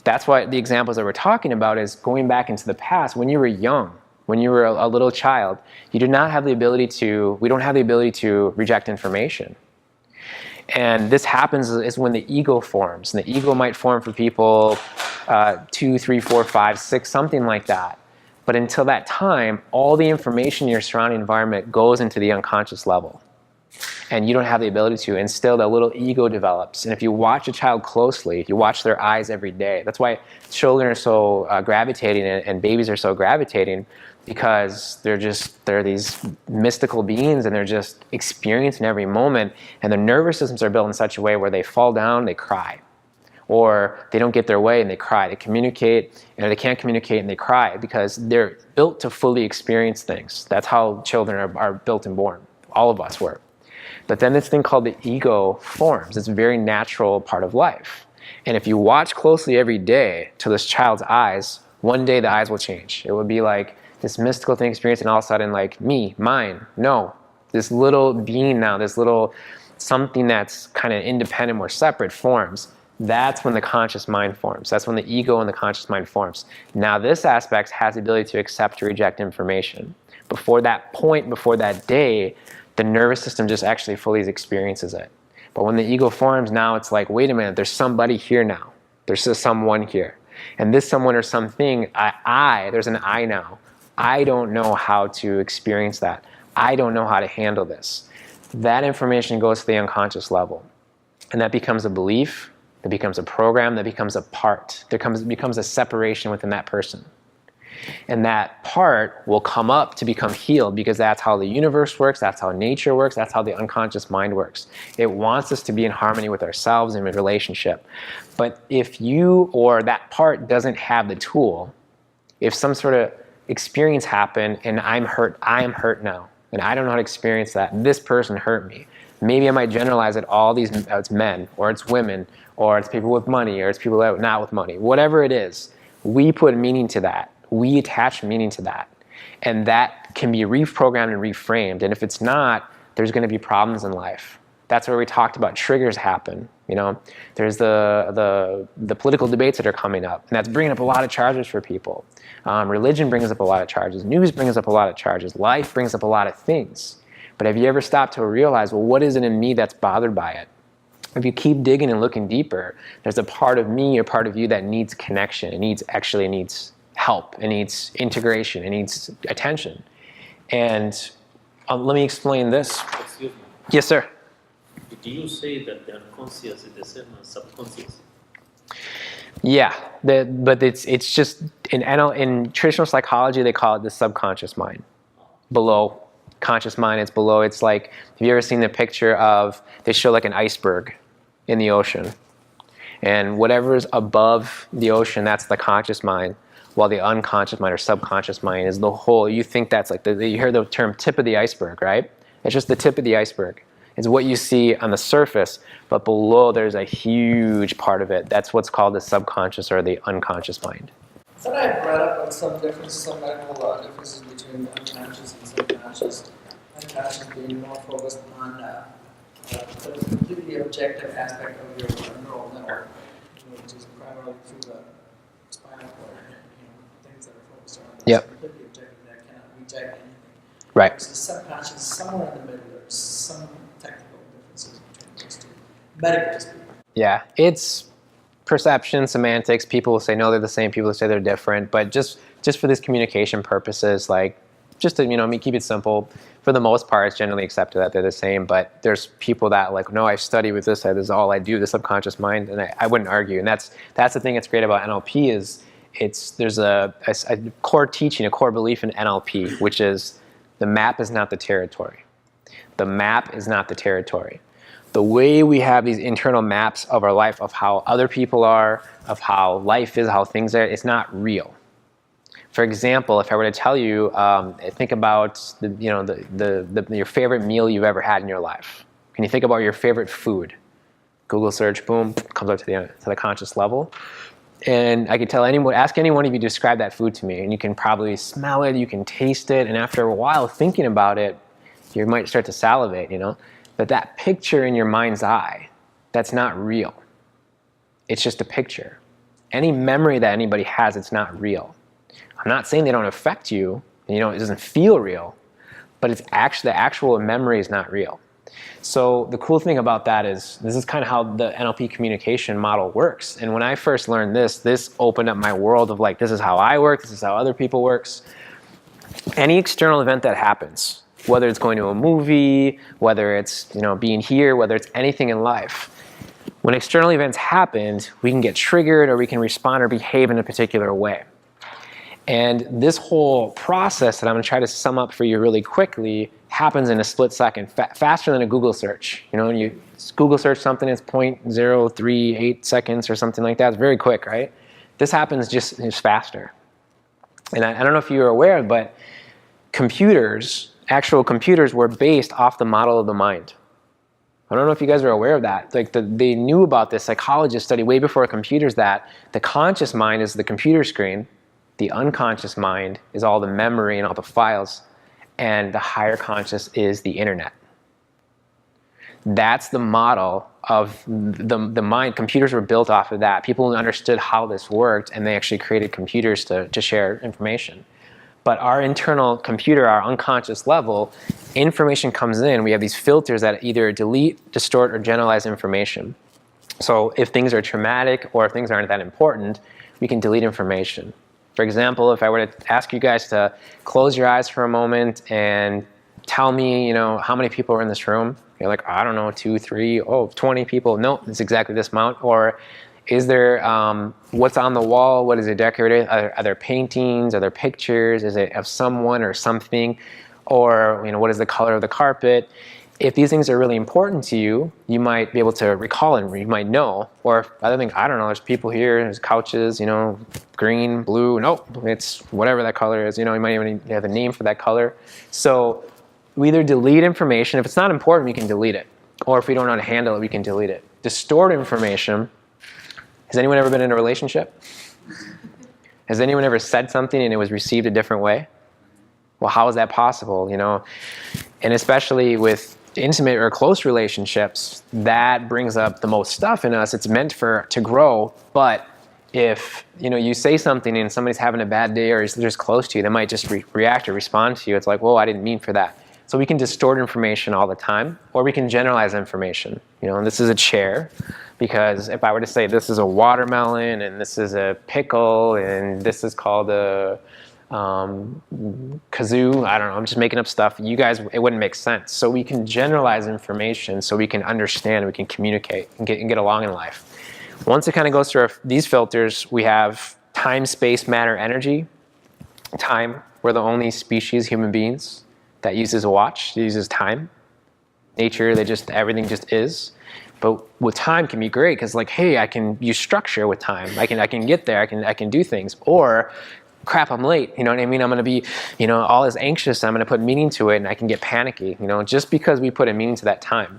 That's why the examples that we're talking about is going back into the past, when you were young, when you were a little child, you did not have the ability to, we don't have the ability to reject information. And this happens is when the ego forms. And the ego might form for people 2, 3, 4, 5, 6, something like that. But until that time, all the information in your surrounding environment goes into the unconscious level. And you don't have the ability to. And still, the little ego develops. And if you watch a child closely, if you watch their eyes every day, that's why children are so gravitating and babies are so gravitating, because they're these mystical beings and they're just experiencing every moment, and their nervous systems are built in such a way where they fall down, they cry, or they don't get their way and they cry. They communicate and they can't communicate and they cry because they're built to fully experience things. That's how children are built and born. All of us were. But then this thing called the ego forms. It's a very natural part of life. And if you watch closely every day to this child's eyes, one day the eyes will change. It will be like this mystical thing experience, and all of a sudden, like, me, mine, no. This little being now, this little something that's kind of independent or separate forms. That's when the conscious mind forms. That's when the ego and the conscious mind forms. Now this aspect has the ability to accept or reject information. Before that point, before that day, the nervous system just actually fully experiences it. But when the ego forms, now it's like, wait a minute, there's somebody here now. There's just someone here. And this someone or something, there's an I now. I don't know how to experience that. I don't know how to handle this. That information goes to the unconscious level. And that becomes a belief, that becomes a program, that becomes a part. There becomes a separation within that person. And that part will come up to become healed because that's how the universe works, that's how nature works, that's how the unconscious mind works. It wants us to be in harmony with ourselves and in relationship. But if you or that part doesn't have the tool, if some sort of experience happened and I'm hurt, I am hurt now, and I don't know how to experience that, this person hurt me. Maybe I might generalize it all these, it's men, or it's women, or it's people with money, or it's people that not with money. Whatever it is, we put meaning to that. We attach meaning to that. And that can be reprogrammed and reframed. And if it's not, there's going to be problems in life. That's where we talked about triggers happen. You know, there's the political debates that are coming up, and that's bringing up a lot of charges for people. Religion brings up a lot of charges. News brings up a lot of charges. Life brings up a lot of things. But have you ever stopped to realize, well, what is it in me that's bothered by it? If you keep digging and looking deeper, there's a part of me or part of you that needs connection. It needs help. It needs integration. It needs attention. And let me explain this. Excuse me. Yes, sir. Do you say that the unconscious is the same as subconscious? Yeah, but it's just in traditional psychology they call it the subconscious mind. Below conscious mind, it's below. It's like, have you ever seen the picture of, they show like an iceberg in the ocean, and whatever is above the ocean, that's the conscious mind, while the unconscious mind or subconscious mind is the whole. You think that's like you hear the term tip of the iceberg, right? It's just the tip of the iceberg. It's what you see on the surface, but below there's a huge part of it. That's what's called the subconscious or the unconscious mind. So I brought up on some differences, some medical differences between unconscious and subconscious. Unconscious being more focused on the completely objective aspect of your neural network, which is primarily through the spinal cord, things that are focused on. Yep. Completely objective that cannot reject anything. Right. So the subconscious is somewhere in the middle. There's some technical differences between those two. Medically speaking. Yeah, it's perception, semantics. People will say no, they're the same. People will say they're different. But just for this communication purposes, like just to keep it simple. For the most part, it's generally accepted that they're the same. But there's people that like, no, I study with this. This is all I do. The subconscious mind, and I wouldn't argue. And that's the thing that's great about NLP is there's a core teaching, a core belief in NLP, which is the map is not the territory. The map is not the territory. The way we have these internal maps of our life, of how other people are, of how life is, how things are, it's not real. For example, if I were to tell you, think about your favorite meal you've ever had in your life. Can you think about your favorite food? Google search, boom, comes up to the conscious level. And I could ask anyone of you to describe that food to me, and you can probably smell it, you can taste it, and after a while thinking about it, you might start to salivate, But that picture in your mind's eye, that's not real. It's just a picture. Any memory that anybody has, it's not real. I'm not saying they don't affect you, it doesn't feel real, but it's actually, the actual memory is not real. So the cool thing about that is, this is kind of how the NLP communication model works. And when I first learned this opened up my world of like, this is how I work, this is how other people works. Any external event that happens, whether it's going to a movie, whether it's being here, whether it's anything in life, when external events happen, we can get triggered or we can respond or behave in a particular way. And this whole process that I'm going to try to sum up for you really quickly happens in a split second, faster than a Google search. When you Google search something, it's 0.038 seconds or something like that. It's very quick, right? This happens just faster. And I don't know if you were aware, but actual computers were based off the model of the mind. I don't know if you guys are aware of that. Like they knew about this. Psychologists studied way before computers that the conscious mind is the computer screen. The unconscious mind is all the memory and all the files, and the higher conscious is the internet. That's the model of the mind. Computers were built off of that. People understood how this worked, and they actually created computers to share information. But our internal computer, our unconscious level, information comes in. We have these filters that either delete, distort, or generalize information. So if things are traumatic or if things aren't that important, we can delete information. For example, if I were to ask you guys to close your eyes for a moment and tell me, how many people are in this room? You're like, I don't know, 2, 3, 20 people. No, it's exactly this amount. Or Is there, what's on the wall? What is it decorated? Are there paintings? Are there pictures? Is it of someone or something? Or, what is the color of the carpet? If these things are really important to you, you might be able to recall and you might know. Or if other things, I don't know, there's people here, there's couches, green, blue, nope, it's whatever that color is. You might even have a name for that color. So we either delete information. If it's not important, we can delete it. Or if we don't know how to handle it, we can delete it. Distort information. Has anyone ever been in a relationship? Has anyone ever said something and it was received a different way? Well, how is that possible, And especially with intimate or close relationships, that brings up the most stuff in us. It's meant to grow, but if you say something and somebody's having a bad day or is just close to you, they might just react or respond to you. It's like, whoa, I didn't mean for that. So we can distort information all the time, or we can generalize information. And this is a chair, because if I were to say this is a watermelon and this is a pickle and this is called a kazoo, I don't know, I'm just making up stuff. You guys, it wouldn't make sense. So we can generalize information so we can understand, we can communicate and get along in life. Once it kind of goes through these filters, we have time, space, matter, energy. Time, we're the only species, human beings, that uses a watch, uses time. Nature, everything just is. But with time can be great because, hey, I can use structure with time. I can get there. I can do things. Or, crap, I'm late. You know what I mean? I'm going to be, all as anxious. I'm going to put meaning to it, and I can get panicky. Just because we put a meaning to that time.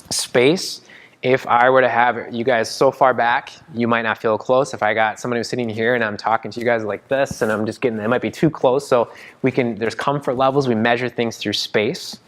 Space. If I were to have you guys so far back, you might not feel close. If I got somebody who's sitting here and I'm talking to you guys like this, and I'm just it might be too close. So there's comfort levels. We measure things through space.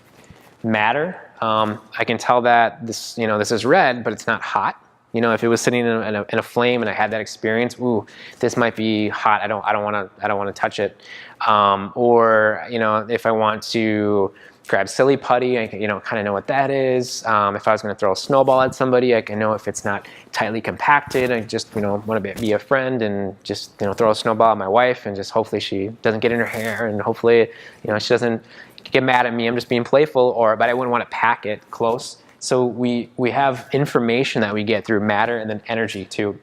Matter. I can tell that this is red, but it's not hot. If it was sitting in a flame and I had that experience, ooh, this might be hot. I don't want to touch it. Or if I want to grab silly putty, I can kind of know what that is. If I was going to throw a snowball at somebody, I can know if it's not tightly compacted. I just want to be a friend and just throw a snowball at my wife and just hopefully she doesn't get in her hair and hopefully she doesn't get mad at me. I'm just being playful, but I wouldn't want to pack it close. So we have information that we get through matter and then energy too.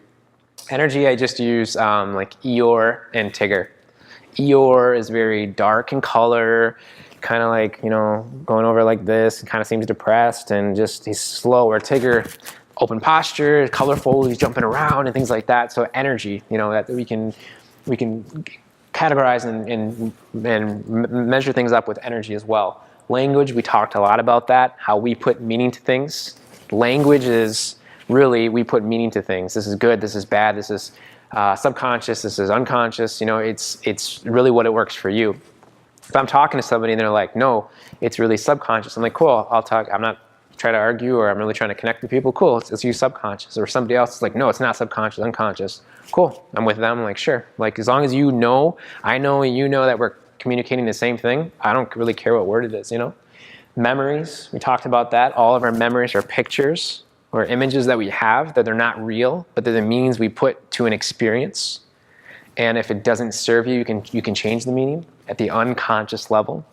Energy, I just use like Eeyore and Tigger. Eeyore is very dark in color, kind of like, going over like this, kind of seems depressed and just he's slow. Or Tigger, open posture, colorful, he's jumping around and things like that. So energy, that we can categorize and measure things up with energy as well. Language, we talked a lot about that, how we put meaning to things. Language is really, we put meaning to things. This is good, this is bad, this is subconscious, this is unconscious. It's really what it works for you. If I'm talking to somebody and they're like, no, it's really subconscious, I'm like, cool, I'll talk. I'm not trying to argue or I'm really trying to connect with people. Cool, let's use subconscious. Or somebody else is like, no, it's not subconscious, unconscious. Cool, I'm with them. I'm like, sure. As long as I know, and you know that we're communicating the same thing, I don't really care what word it is, Memories, we talked about that. All of our memories are pictures or images that we have that they're not real, but they're the meanings we put to an experience. And if it doesn't serve you, you can change the meaning at the unconscious level.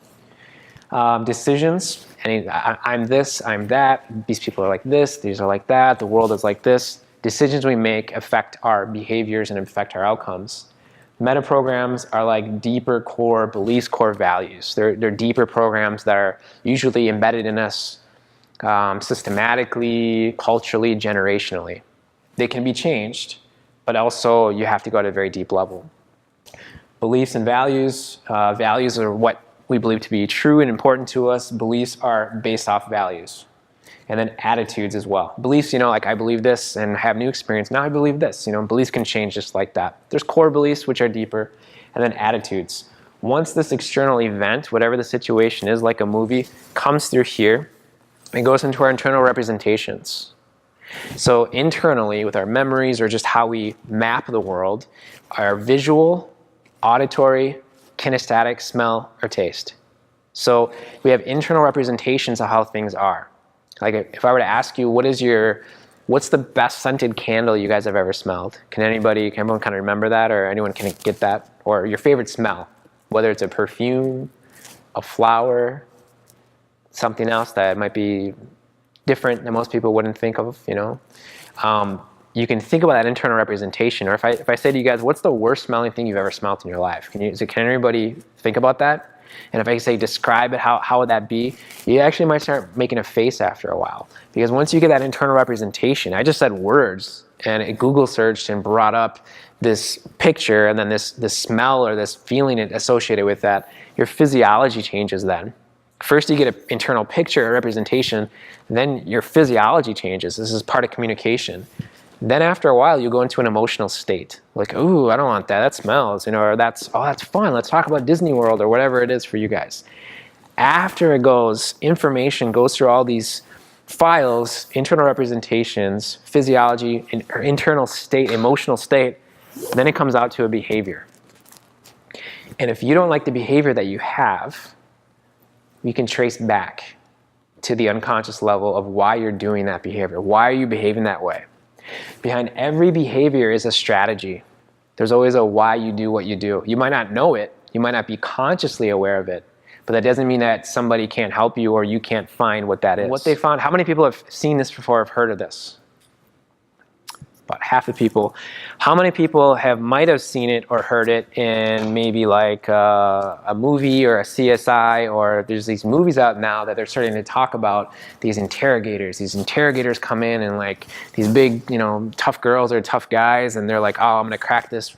Decisions, I'm this, I'm that, these people are like this, these are like that, the world is like this. Decisions we make affect our behaviors and affect our outcomes. Meta programs are like deeper core beliefs, core values. They're deeper programs that are usually embedded in us systematically, culturally, generationally. They can be changed, but also you have to go to a very deep level. Beliefs and values. Values are what we believe to be true and important to us. Beliefs are based off values. And then attitudes as well. Beliefs, like I believe this and have new experience. Now I believe this. Beliefs can change just like that. There's core beliefs, which are deeper. And then attitudes. Once this external event, whatever the situation is, like a movie, comes through here, it goes into our internal representations. So internally, with our memories or just how we map the world, our visual, auditory, kinesthetic, smell, or taste. So we have internal representations of how things are. Like if I were to ask you, what's the best scented candle you guys have ever smelled? Can everyone kind of remember that, or anyone can get that? Or your favorite smell, whether it's a perfume, a flower, something else that might be different that most people wouldn't think of, you can think about that internal representation. Or if I say to you guys, what's the worst smelling thing you've ever smelled in your life? Can everybody think about that? And if I say describe it, how would that be? You actually might start making a face after a while. Because once you get that internal representation, I just said words, and it Google searched and brought up this picture, and then this smell or this feeling associated with that, your physiology changes then. First you get an internal picture or representation, then your physiology changes. This is part of communication. Then after a while, you go into an emotional state. Like, ooh, I don't want that. That smells, or that's fun. Let's talk about Disney World or whatever it is for you guys. After information goes through all these files, internal representations, physiology, or internal state, emotional state, then it comes out to a behavior. And if you don't like the behavior that you have, you can trace back to the unconscious level of why you're doing that behavior. Why are you behaving that way? Behind every behavior is a strategy. There's always a why you do what you do. You might not know it. You might not be consciously aware of it. But that doesn't mean that somebody can't help you or you can't find what that is. What they found, how many people have seen this before, have heard of this? About half the people. How many people might have seen it or heard it in maybe like a movie or a CSI, or there's these movies out now that they're starting to talk about these interrogators. These interrogators come in and like these big, tough girls or tough guys, and they're like, oh, I'm going to crack this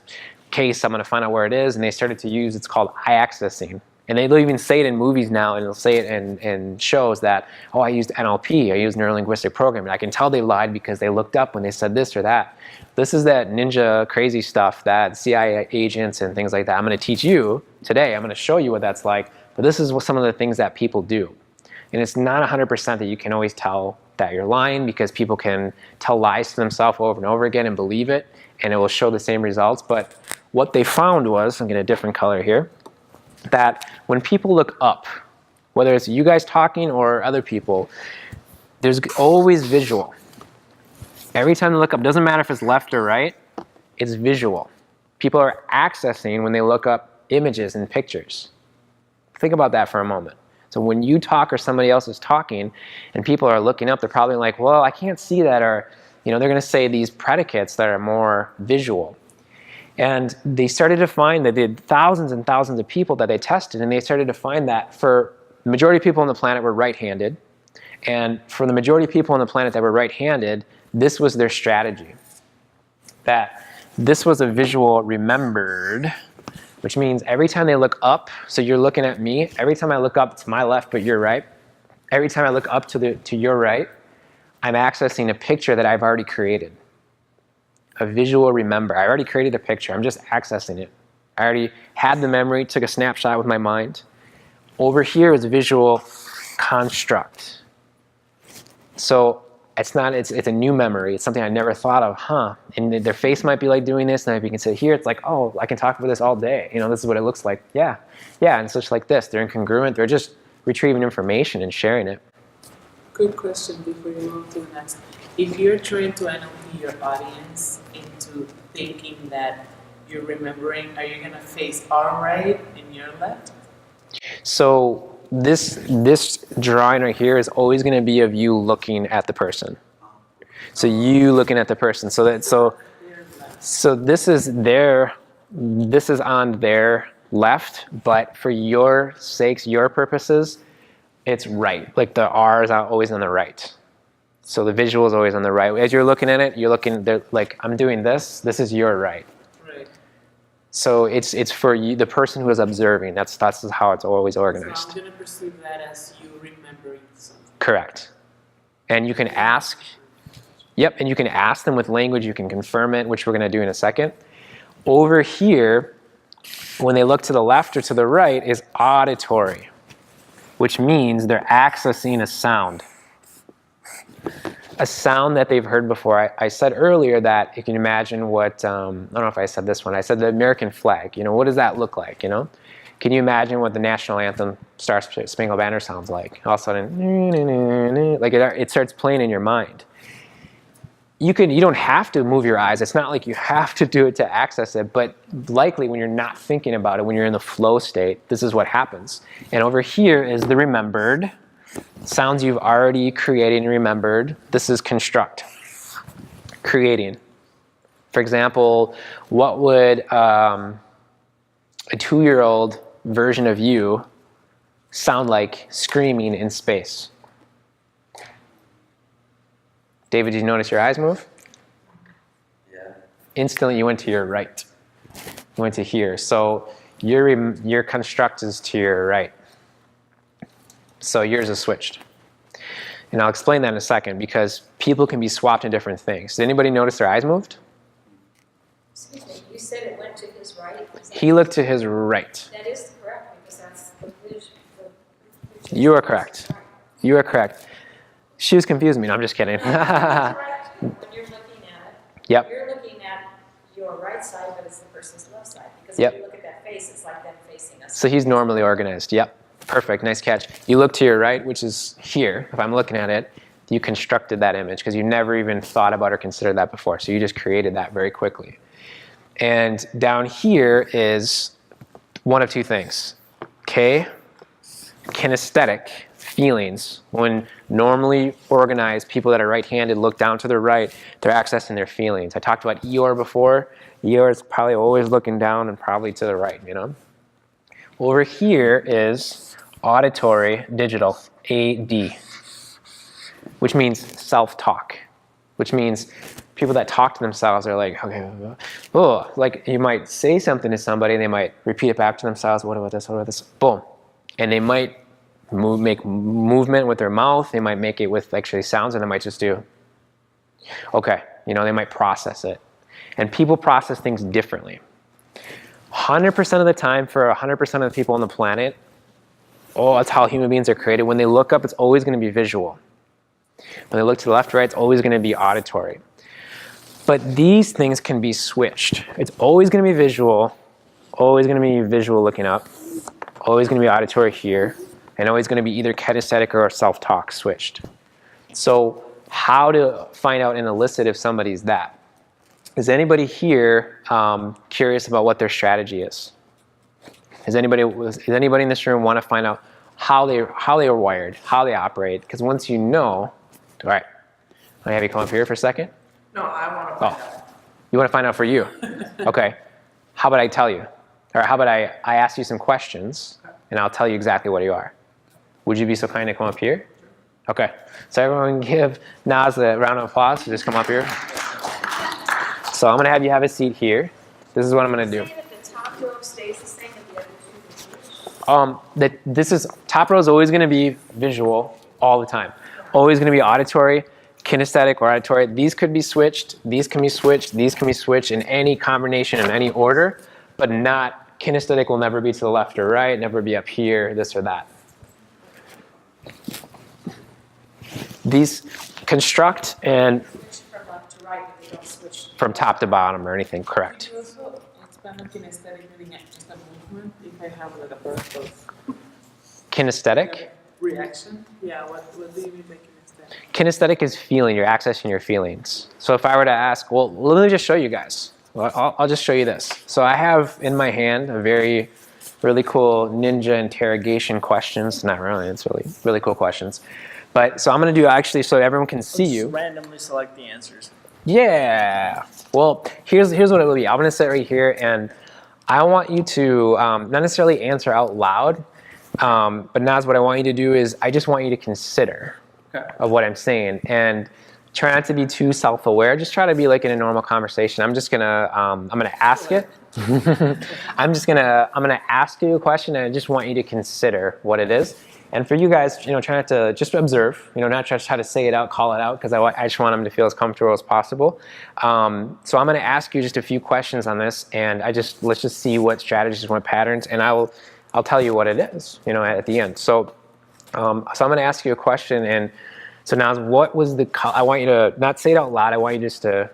case. I'm going to find out where it is. And they started to use, it's called eye accessing. And they'll even say it in movies now, and they'll say it in shows that, oh, I used NLP, I used neuro-linguistic programming. I can tell they lied because they looked up when they said this or that. This is that ninja crazy stuff that CIA agents and things like that. I'm going to teach you today. I'm going to show you what that's like. But this is some of the things that people do. And it's not 100% that you can always tell that you're lying, because people can tell lies to themselves over and over again and believe it, and it will show the same results. But what they found was, I'm getting a different color here, that when people look up, whether it's you guys talking or other people, there's always visual. Every time they look up, doesn't matter if it's left or right, it's visual. People are accessing when they look up images and pictures. Think about that for a moment. So when you talk or somebody else is talking and people are looking up, they're probably like, well, I can't see that, or they're going to say these predicates that are more visual. And they started to find that they had thousands and thousands of people that they tested, and they started to find that for the majority of people on the planet were right-handed. And for the majority of people on the planet that were right-handed, this was their strategy. That this was a visual remembered, which means every time they look up, so you're looking at me, every time I look up to my left but your right, every time I look up to your right, I'm accessing a picture that I've already created. A visual remember. I already created a picture. I'm just accessing it. I already had the memory, took a snapshot with my mind. Over here is visual construct. So it's a new memory. It's something I never thought of, And their face might be like doing this, and if you can sit here, it's like, oh, I can talk about this all day. This is what it looks like. Yeah, and such like this. They're incongruent. They're just retrieving information and sharing it. Good question before you move to the next. If you're trying to NLP your audience into thinking that you're remembering, are you going to face our right and your left? So this drawing right here is always going to be of you looking at the person. So you looking at the person. So this is on their left, but for your sakes, your purposes, it's right. Like the R is always on the right. So the visual is always on the right. As you're looking at it, you're looking there like, I'm doing this. This is your right. Right. So it's for you, the person who is observing. That's how it's always organized. So I'm going to perceive that as you remembering something. Correct. And you can ask. Yep, and you can ask them with language. You can confirm it, which we're going to do in a second. Over here, when they look to the left or to the right, is auditory, which means they're accessing a sound. A sound that they've heard before. I said earlier that you can imagine what, I don't know if I said this one, I said the American flag. What does that look like, Can you imagine what the national anthem, Star Spangled Banner, sounds like? All of a sudden, like it starts playing in your mind. You don't have to move your eyes. It's not like you have to do it to access it, but likely when you're not thinking about it, when you're in the flow state, this is what happens. And over here is the remembered. Sounds you've already created and remembered. This is construct. Creating. For example, what would a 2-year-old version of you sound like screaming in space? David, did you notice your eyes move? Yeah. Instantly you went to your right. You went to here. So your construct is to your right. So yours is switched. And I'll explain that in a second because people can be swapped in different things. Did anybody notice their eyes moved? Excuse me, you said it went to his right? Is that- He looked to his right. That is correct, because that's the vision. You are correct. You are correct. She was confusing me. No, I'm just kidding. Correct. When you're looking at it, Yep. you're looking at your right side, but it's the person's left side. Because Yep. if you look at that face, it's like them facing us. So he's normally organized. Yep. Perfect. Nice catch. You look to your right, which is here. If I'm looking at it, you constructed that image because you never even thought about or considered that before. So you just created that very quickly. And down here is one of two things. Okay? Kinesthetic feelings. When normally organized people that are right-handed look down to their right, they're accessing their feelings. I talked about Eeyore before. Eeyore is probably always looking down and probably to the right, you know? Over here is auditory digital, AD, which means self-talk, which means people that talk to themselves are like, okay, oh, like you might say something to somebody and they might repeat it back to themselves, what about this, what about this, boom. And they might make movement with their mouth, they might make it with actually sounds, and they might just do, okay, you know, they might process it. And people process things differently. 100% of the time for 100% of the people on the planet, oh, that's how human beings are created. When they look up, it's always going to be visual. When they look to the left, right, it's always going to be auditory. But these things can be switched. It's always going to be visual, always going to be visual looking up, always going to be auditory here, and always going to be either kinesthetic or self-talk switched. So how to find out and elicit if somebody's that? Is anybody here curious about what their strategy is? Does anybody in this room want to find out how they are wired, how they operate? Because once you know, all right, I have you come up here for a second. No, I want to find out. You want to find out for you? Okay. How about I tell you? Or how about I ask you some questions and I'll tell you exactly what you are? Would you be so kind to come up here? Okay. So everyone give Naz a round of applause. So just come up here. So I'm going to have you have a seat here. This is what I'm going to do. Saying that the top row stays the same and the other two is Top row is always going to be visual all the time. Always going to be auditory, kinesthetic, or auditory. These could be switched. These can be switched. These can be switched in any combination, in any order, but not kinesthetic will never be to the left or right, never be up here, this or that. These construct and switch from left to right, but they don't switch. from top to bottom or anything, correct. You also expand on kinesthetic meaning just a movement if I have like a purpose. Kinesthetic? Reaction? Yeah, what do you mean by kinesthetic? Kinesthetic is feeling, you're accessing your feelings. So if I were to ask, well, let me just show you guys. Well, I'll just show you this. So I have in my hand a really cool ninja interrogation questions. Not really, it's really cool questions. But so I'm going to do actually so everyone can see you. Just randomly select the answers. Yeah. Well, here's what it will be. I'm going to sit right here and I want you to not necessarily answer out loud, but Naz, what I want you to do is I just want you to consider of what I'm saying and try not to be too self-aware. Just try to be like in a normal conversation. I'm gonna ask it. I'm gonna ask you a question and I just want you to consider what it is. And for you guys, try not to just observe, not try to say it out, call it out, because I just want them to feel as comfortable as possible. So I'm going to ask you just a few questions on this, and let's just see what strategies, what patterns, and I'll tell you what it is, at the end. So I'm going to ask you a question, and so now what was I want you to not say it out loud. I want you just to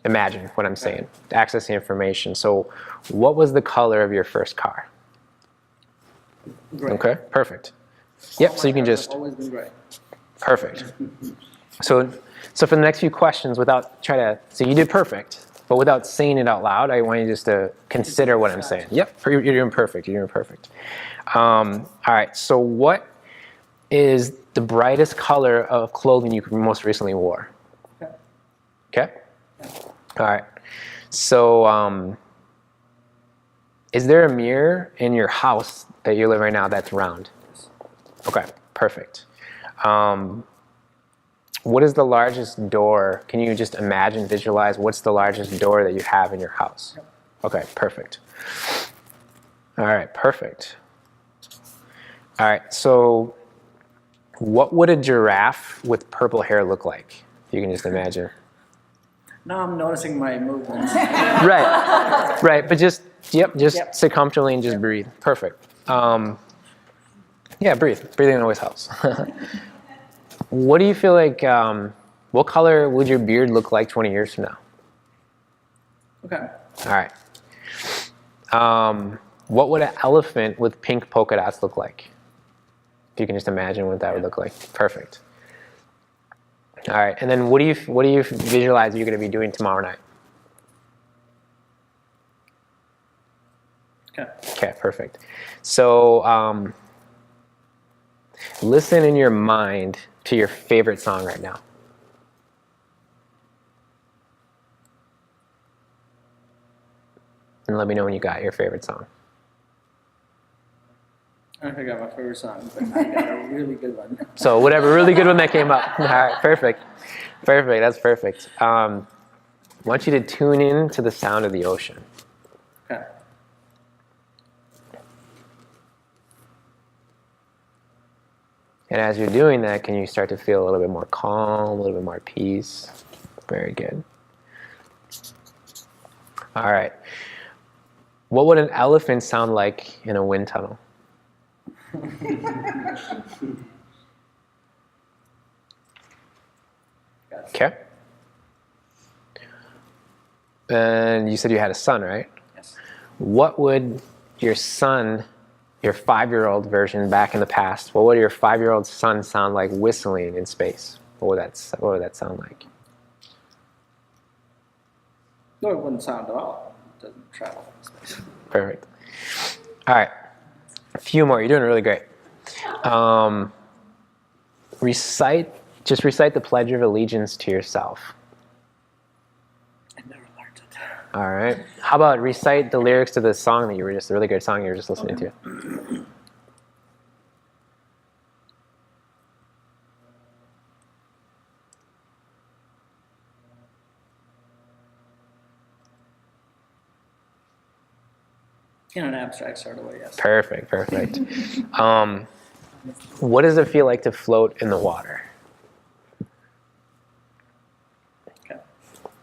imagine what I'm saying, to access the information. So what was the color of your first car? Gray. Okay, perfect. Yep, so you can just, Always been gray. perfect. So for the next few questions, so you did perfect, but without saying it out loud, I want you just to consider what I'm saying. Yep, you're doing perfect, you're doing perfect. All right, so what is the brightest color of clothing you most recently wore? Okay? All right. So, is there a mirror in your house that you live right now that's round? Okay, perfect. What is the largest door? Can you just imagine, visualize, what's the largest door that you have in your house? Okay, perfect. All right, perfect. All right, so what would a giraffe with purple hair look like? If you can just imagine. Now I'm noticing my movements. Right, right, but just, yep, sit comfortably and just breathe. Perfect. Yeah, breathe. Breathing always helps. What do you feel like, what color would your beard look like 20 years from now? Okay. All right. What would an elephant with pink polka dots look like? If you can just imagine what that would look like. Perfect. All right, and then what do you visualize you're going to be doing tomorrow night? Okay. Okay, perfect. So listen in your mind to your favorite song right now. And let me know when you got your favorite song. I don't think I got my favorite song, but I got a really good one. So whatever, really good one that came up. All right, perfect. Perfect, that's perfect. I want you to tune in to the sound of the ocean. Okay. And as you're doing that, can you start to feel a little bit more calm, a little bit more peace? Very good. All right. What would an elephant sound like in a wind tunnel? Okay. And you said you had a son, right? Yes. What would your son, your 5-year-old version back in the past, what would your 5-year-old son sound like whistling in space? What would that sound like? No, it wouldn't sound at all. It doesn't travel in space. Perfect. All right. A few more. You're doing really great. Just recite the Pledge of Allegiance to yourself. I never learned it. All right. How about recite the lyrics to the song that you were just, a really good song you were just listening to? In an abstract sort of way, yes. Perfect, perfect. What does it feel like to float in the water? Okay.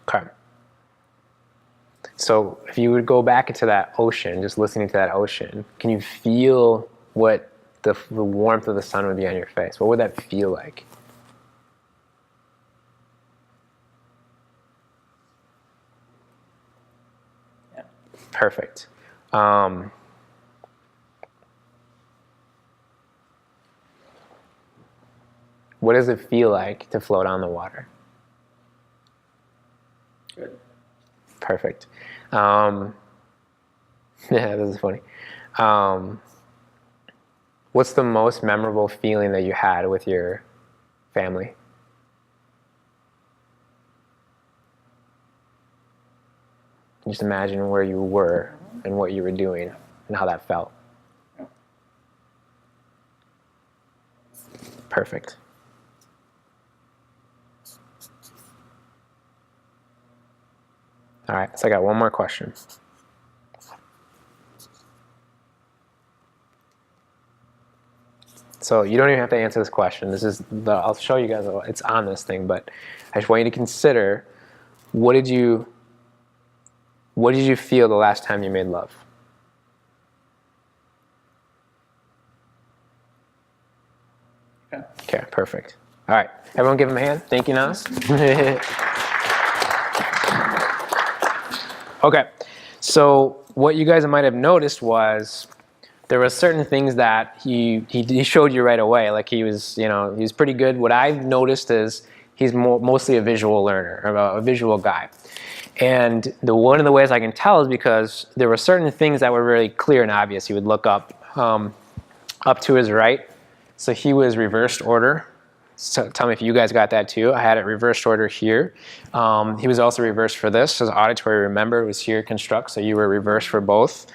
Okay. So if you would go back into that ocean, just listening to that ocean, can you feel what the warmth of the sun would be on your face? What would that feel like? Yeah. Perfect. What does it feel like to float on the water? Good. Perfect. Yeah, this is funny. What's the most memorable feeling that you had with your family? Just imagine where you were and what you were doing and how that felt. Perfect. All right, so I got one more question. So you don't even have to answer this question. I'll show you guys, it's on this thing, but I just want you to consider, what did you feel the last time you made love? Okay. Okay, perfect. All right, everyone give him a hand. Thank you, Nas. Okay, so what you guys might have noticed was there were certain things that he showed you right away. Like he was pretty good. What I've noticed is he's mostly a visual learner, or a visual guy. And one of the ways I can tell is because there were certain things that were really clear and obvious. He would look up to his right. So he was reversed order. So tell me if you guys got that too. I had it reversed order here. He was also reversed for this. His auditory remember was here, construct, so you were reversed for both.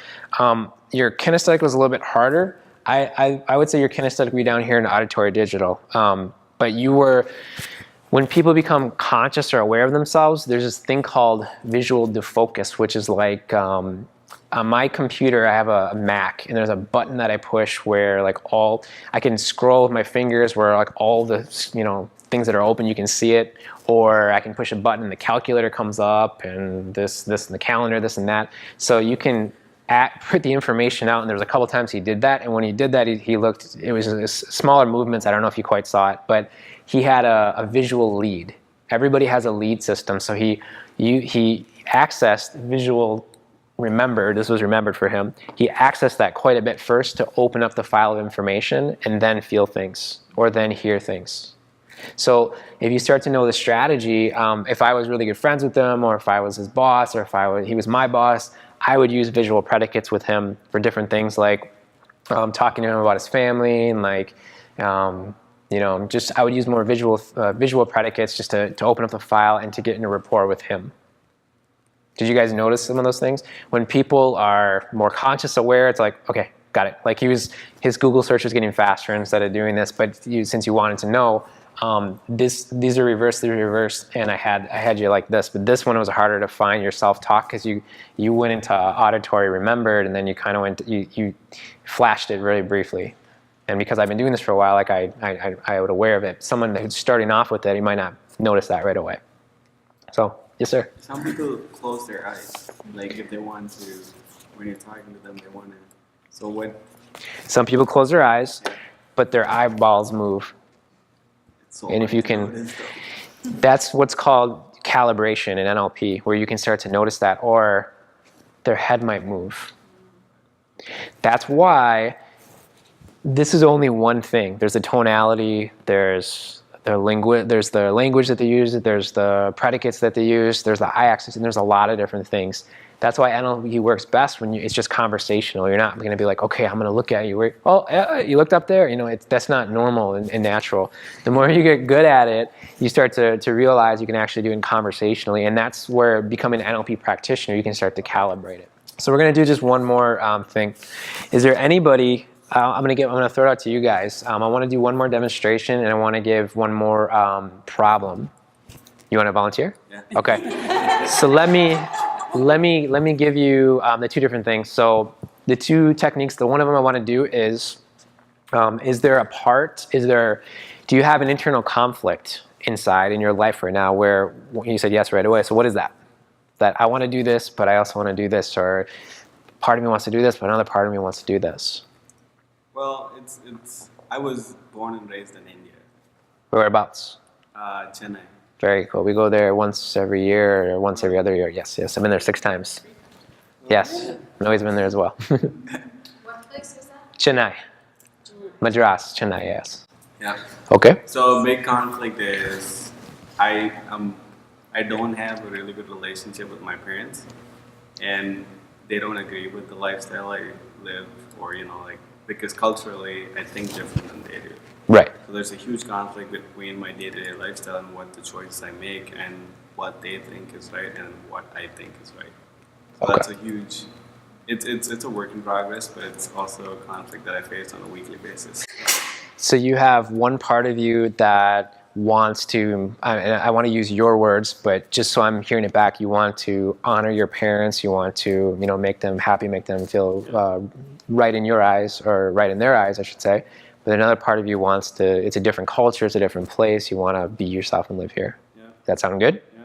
Your kinesthetic was a little bit harder. I would say your kinesthetic would be down here in auditory digital. But you were, when people become conscious or aware of themselves, there's this thing called visual defocus, which is like, on my computer, I have a Mac, and there's a button that I push where like I can scroll with my fingers where like all the, things that are open, you can see it, or I can push a button and the calculator comes up, and this and the calendar, this and that. So you can put the information out, and there was a couple times he did that, and when he did that, he looked, it was smaller movements, I don't know if you quite saw it, but he had a visual lead. Everybody has a lead system, so he accessed visual remembered, this was remembered for him, he accessed that quite a bit first to open up the file of information and then feel things or then hear things. So if you start to know the strategy, if I was really good friends with him, or if I was his boss, or if he was my boss, I would use visual predicates with him for different things, like talking to him about his family, and like just I would use more visual predicates just to open up the file and to get into rapport with him. Did you guys notice some of those things? When people are more conscious aware, it's like, okay, got it. Like his Google search was getting faster instead of doing this, but since you wanted to know, these are reversed, and I had you like this, but this one was harder to find your self-talk because you went into auditory remembered, and then you kind of you flashed it really briefly. And because I've been doing this for a while, like I was aware of it. Someone who's starting off with it, he might not notice that right away. So. Yes, sir. Some people close their eyes, like if they want to, when you're talking to them, they want to. So what? Some people close their eyes, but their eyeballs move. So and if you can, that's what's called calibration in NLP, where you can start to notice that, or their head might move. That's why this is only one thing. There's a tonality, there's the language that they use, there's the predicates that they use, there's the I-axis, and there's a lot of different things. That's why NLP works best when it's just conversational. You're not going to be like, okay, I'm going to look at you. You looked up there? That's not normal and natural. The more you get good at it, you start to realize you can actually do it conversationally, and that's where becoming an NLP practitioner, you can start to calibrate it. So we're going to do just one more thing. Is there anybody... I'm going to throw it out to you guys. I want to do one more demonstration, and I want to give one more problem. You want to volunteer? Yeah. Okay. So let me give you the two different things. So the two techniques. The one of them I want to do is there do you have an internal conflict inside in your life right now where you said yes right away? So what is that? That I want to do this, but I also want to do this, or part of me wants to do this, but another part of me wants to do this. Well, I was born and raised in India. Whereabouts? Chennai. Very cool. We go there once every year or once every other year. Yes. I've been there 6 times. Yes. Noe's been there as well. What place is that? Chennai. Madras, Chennai, yes. Yeah. Okay. So a big conflict is I don't have a really good relationship with my parents, and they don't agree with the lifestyle I live, or because culturally I think different than they do. Right. So there's a huge conflict between my day-to-day lifestyle and what the choices I make, and what they think is right and what I think is right. So Okay. that's a huge. It's a work in progress, but it's also a conflict that I face on a weekly basis. So you have one part of you that wants to, I want to use your words, but just so I'm hearing it back, you want to honor your parents, you want to, make them happy, make them feel right in your eyes, or right in their eyes, I should say. But another part of you wants to, it's a different culture, it's a different place, you want to be yourself and live here. Yeah. Does that sound good? Yeah.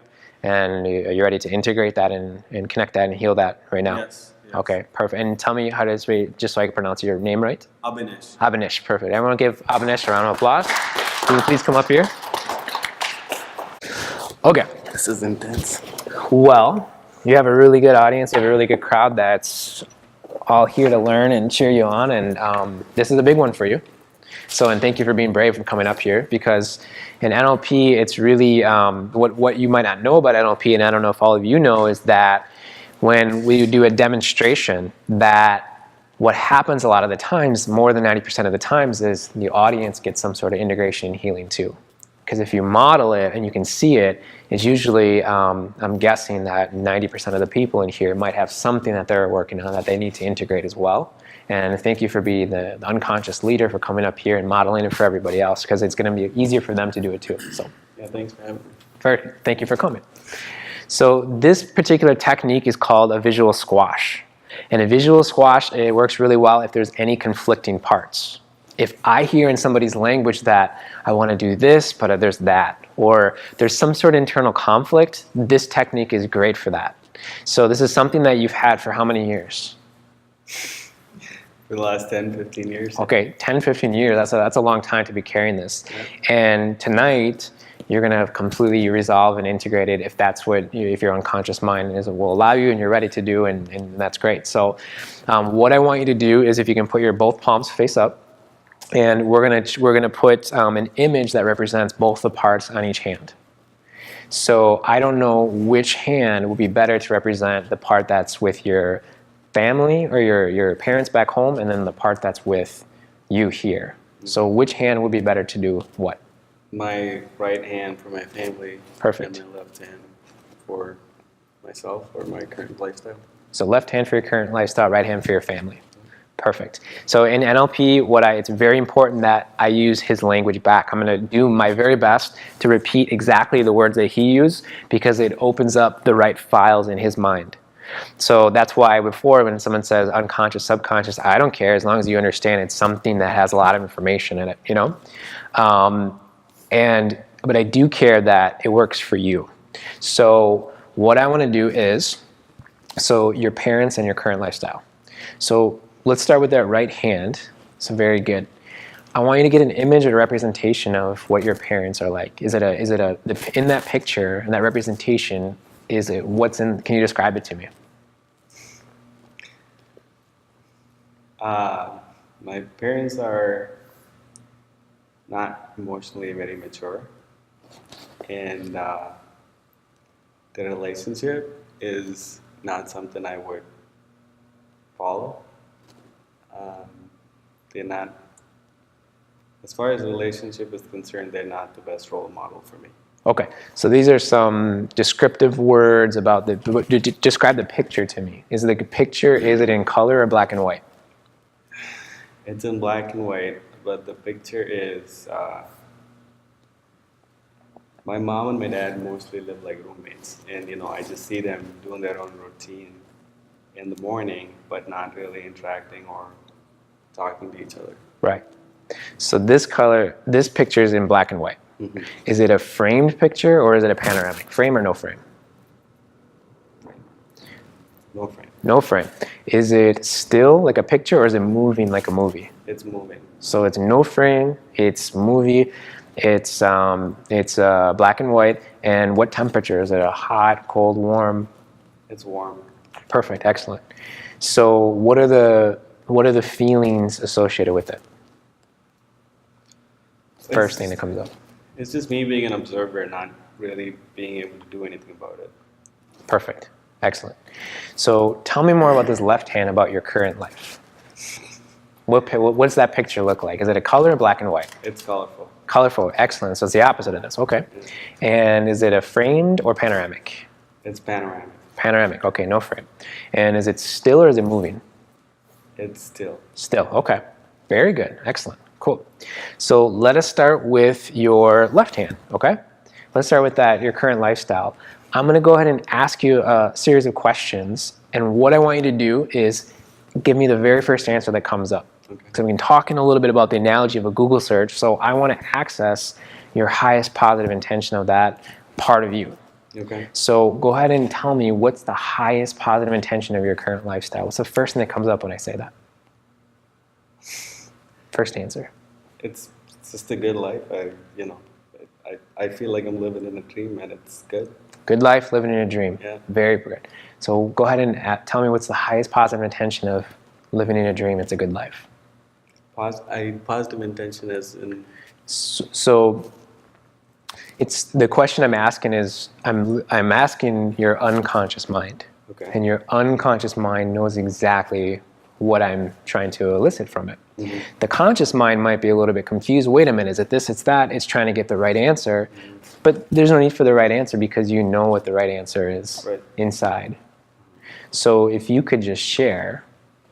And are you ready to integrate that and connect that and heal that right now? Yes. Okay, perfect. And tell me how to say, just so I can pronounce your name right. Abhinesh. Abhinesh, perfect. Everyone give Abhinesh a round of applause. Will you please come up here? Okay. This is intense. Well, you have a really good audience, you have a really good crowd that's all here to learn and cheer you on, and this is a big one for you. So, and thank you for being brave and coming up here, because in NLP, it's really, what you might not know about NLP, and I don't know if all of you know, is that when we do a demonstration, that what happens a lot of the times, more than 90% of the times, is the audience gets some sort of integration and healing too. Because if you model it and you can see it, it's usually, I'm guessing that 90% of the people in here might have something that they're working on that they need to integrate as well. And thank you for being the unconscious leader, for coming up here and modeling it for everybody else, because it's going to be easier for them to do it too. So, Yeah, thanks for having me. Thank you for coming. So this particular technique is called a visual squash. And a visual squash, it works really well if there's any conflicting parts. If I hear in somebody's language that I want to do this, but there's that, or there's some sort of internal conflict, this technique is great for that. So this is something that you've had for how many years? For the last 10, 15 years. Okay, 10, 15 years, that's a long time to be carrying this. Yeah. And tonight, you're going to completely resolve and integrate it if that's what, if your unconscious mind will allow you and you're ready to do, and that's great. So what I want you to do is, if you can put your both palms face up, and we're gonna put an image that represents both the parts on each hand. So I don't know which hand would be better to represent the part that's with your family or your parents back home, and then the part that's with you here. So which hand would be better to do what? My right hand for my family. Perfect. And my left hand for myself or my current lifestyle. So left hand for your current lifestyle, right hand for your family. Perfect. So in NLP, it's very important that I use his language back. I'm going to do my very best to repeat exactly the words that he used, because it opens up the right files in his mind. So that's why before, when someone says unconscious, subconscious, I don't care, as long as you understand it's something that has a lot of information in it, you know? But I do care that it works for you. So what I want to do is, so your parents and your current lifestyle. So let's start with that right hand. So very good. I want you to get an image or a representation of what your parents are like. In that picture, in that representation, can you describe it to me? My parents are not emotionally very mature, and the relationship is not something I would follow. They're not, as far as the relationship is concerned, they're not the best role model for me. Okay, so these are some descriptive words about describe the picture to me. Is it a picture, is it in color or black and white? It's in black and white, but the picture is, my mom and my dad mostly live like roommates, and I just see them doing their own routine in the morning, but not really interacting or talking to each other. Right. So this picture is in black and white. Mm-hmm. Is it a framed picture or is it a panoramic? Frame or no frame? No frame. No frame. Is it still like a picture, or is it moving like a movie? It's moving. So it's no frame, it's movie, it's black and white. And what temperature? Is it a hot, cold, warm? It's warm. Perfect, excellent. So what are the feelings associated with it? First thing that comes up. It's just me being an observer and not really being able to do anything about it. Perfect, excellent. So tell me more about this left hand, about your current life. What's that picture look like? Is it a color or black and white? It's colorful. Colorful, excellent. So it's the opposite of this, okay. And is it a framed or panoramic? It's panoramic. Panoramic, okay, no frame. And is it still or is it moving? It's still. Still, okay. Very good, excellent, cool. So let us start with your left hand, okay? Let's start with that, your current lifestyle. I'm gonna go ahead and ask you a series of questions, and what I want you to do is give me the very first answer that comes up. Okay. So we can talk in a little bit about the analogy of a Google search, so I wanna access your highest positive intention of that part of you. Okay. So go ahead and tell me, what's the highest positive intention of your current lifestyle? What's the first thing that comes up when I say that? First answer. It's just a good life. I feel like I'm living in a dream, and it's good. Good life, living in a dream. Yeah. Very good. So go ahead and tell me, what's the highest positive intention of living in a dream? It's a good life. Positive intention is in. So it's the question I'm asking is, I'm asking your unconscious mind. Okay. And your unconscious mind knows exactly what I'm trying to elicit from it. The conscious mind might be a little bit confused. Wait a minute, is it this, it's that? It's trying to get the right answer. But there's no need for the right answer because you know what the right answer is inside. So if you could just share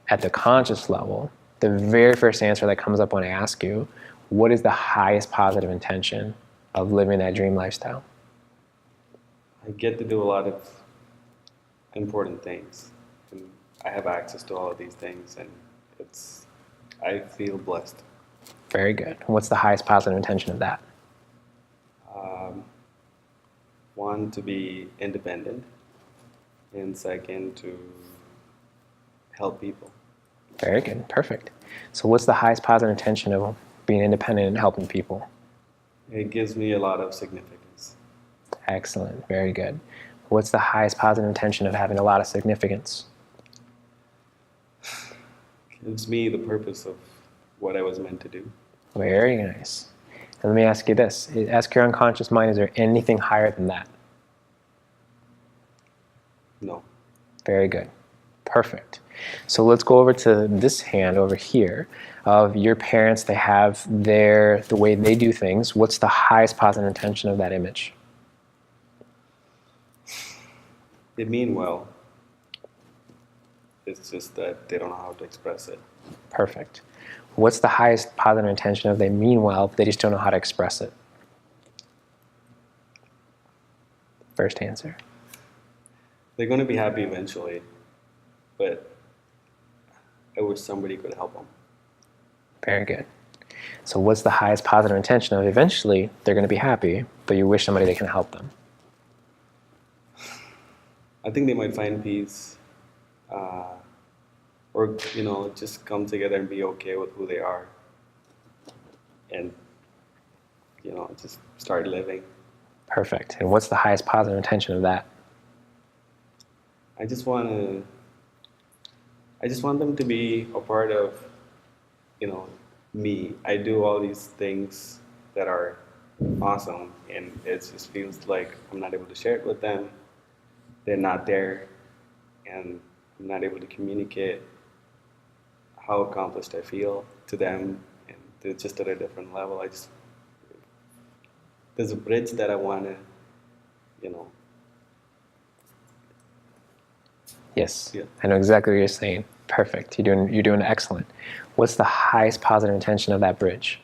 at the conscious level, the very first answer that comes up when I ask you, what is the highest positive intention of living that dream lifestyle? I get to do a lot of important things. And I have access to all of these things, and I feel blessed. Very good. What's the highest positive intention of that? One, to be independent, and second, to help people. Very good. Perfect. So what's the highest positive intention of being independent and helping people? It gives me a lot of significance. Excellent. Very good. What's the highest positive intention of having a lot of significance? Gives me the purpose of what I was meant to do. Very nice. And let me ask you this. Ask your unconscious mind, is there anything higher than that? No. Very good. Perfect. So let's go over to this hand over here of your parents. They have the way they do things. What's the highest positive intention of that image? They mean well. It's just that they don't know how to express it. Perfect. What's the highest positive intention of they mean well, but they just don't know how to express it? First answer. They're going to be happy eventually, but I wish somebody could help them. Very good. So what's the highest positive intention of eventually they're going to be happy, but you wish somebody that can help them? I think they might find peace, or just come together and be okay with who they are, and just start living. Perfect. And what's the highest positive intention of that? I just want them to be a part of, me. I do all these things that are awesome, and it just feels like I'm not able to share it with them. They're not there, and I'm not able to communicate how accomplished I feel to them, and they're just at a different level. There's a bridge that I want to, Yes, Yeah. I know exactly what you're saying. Perfect. You're doing excellent. What's the highest positive intention of that bridge?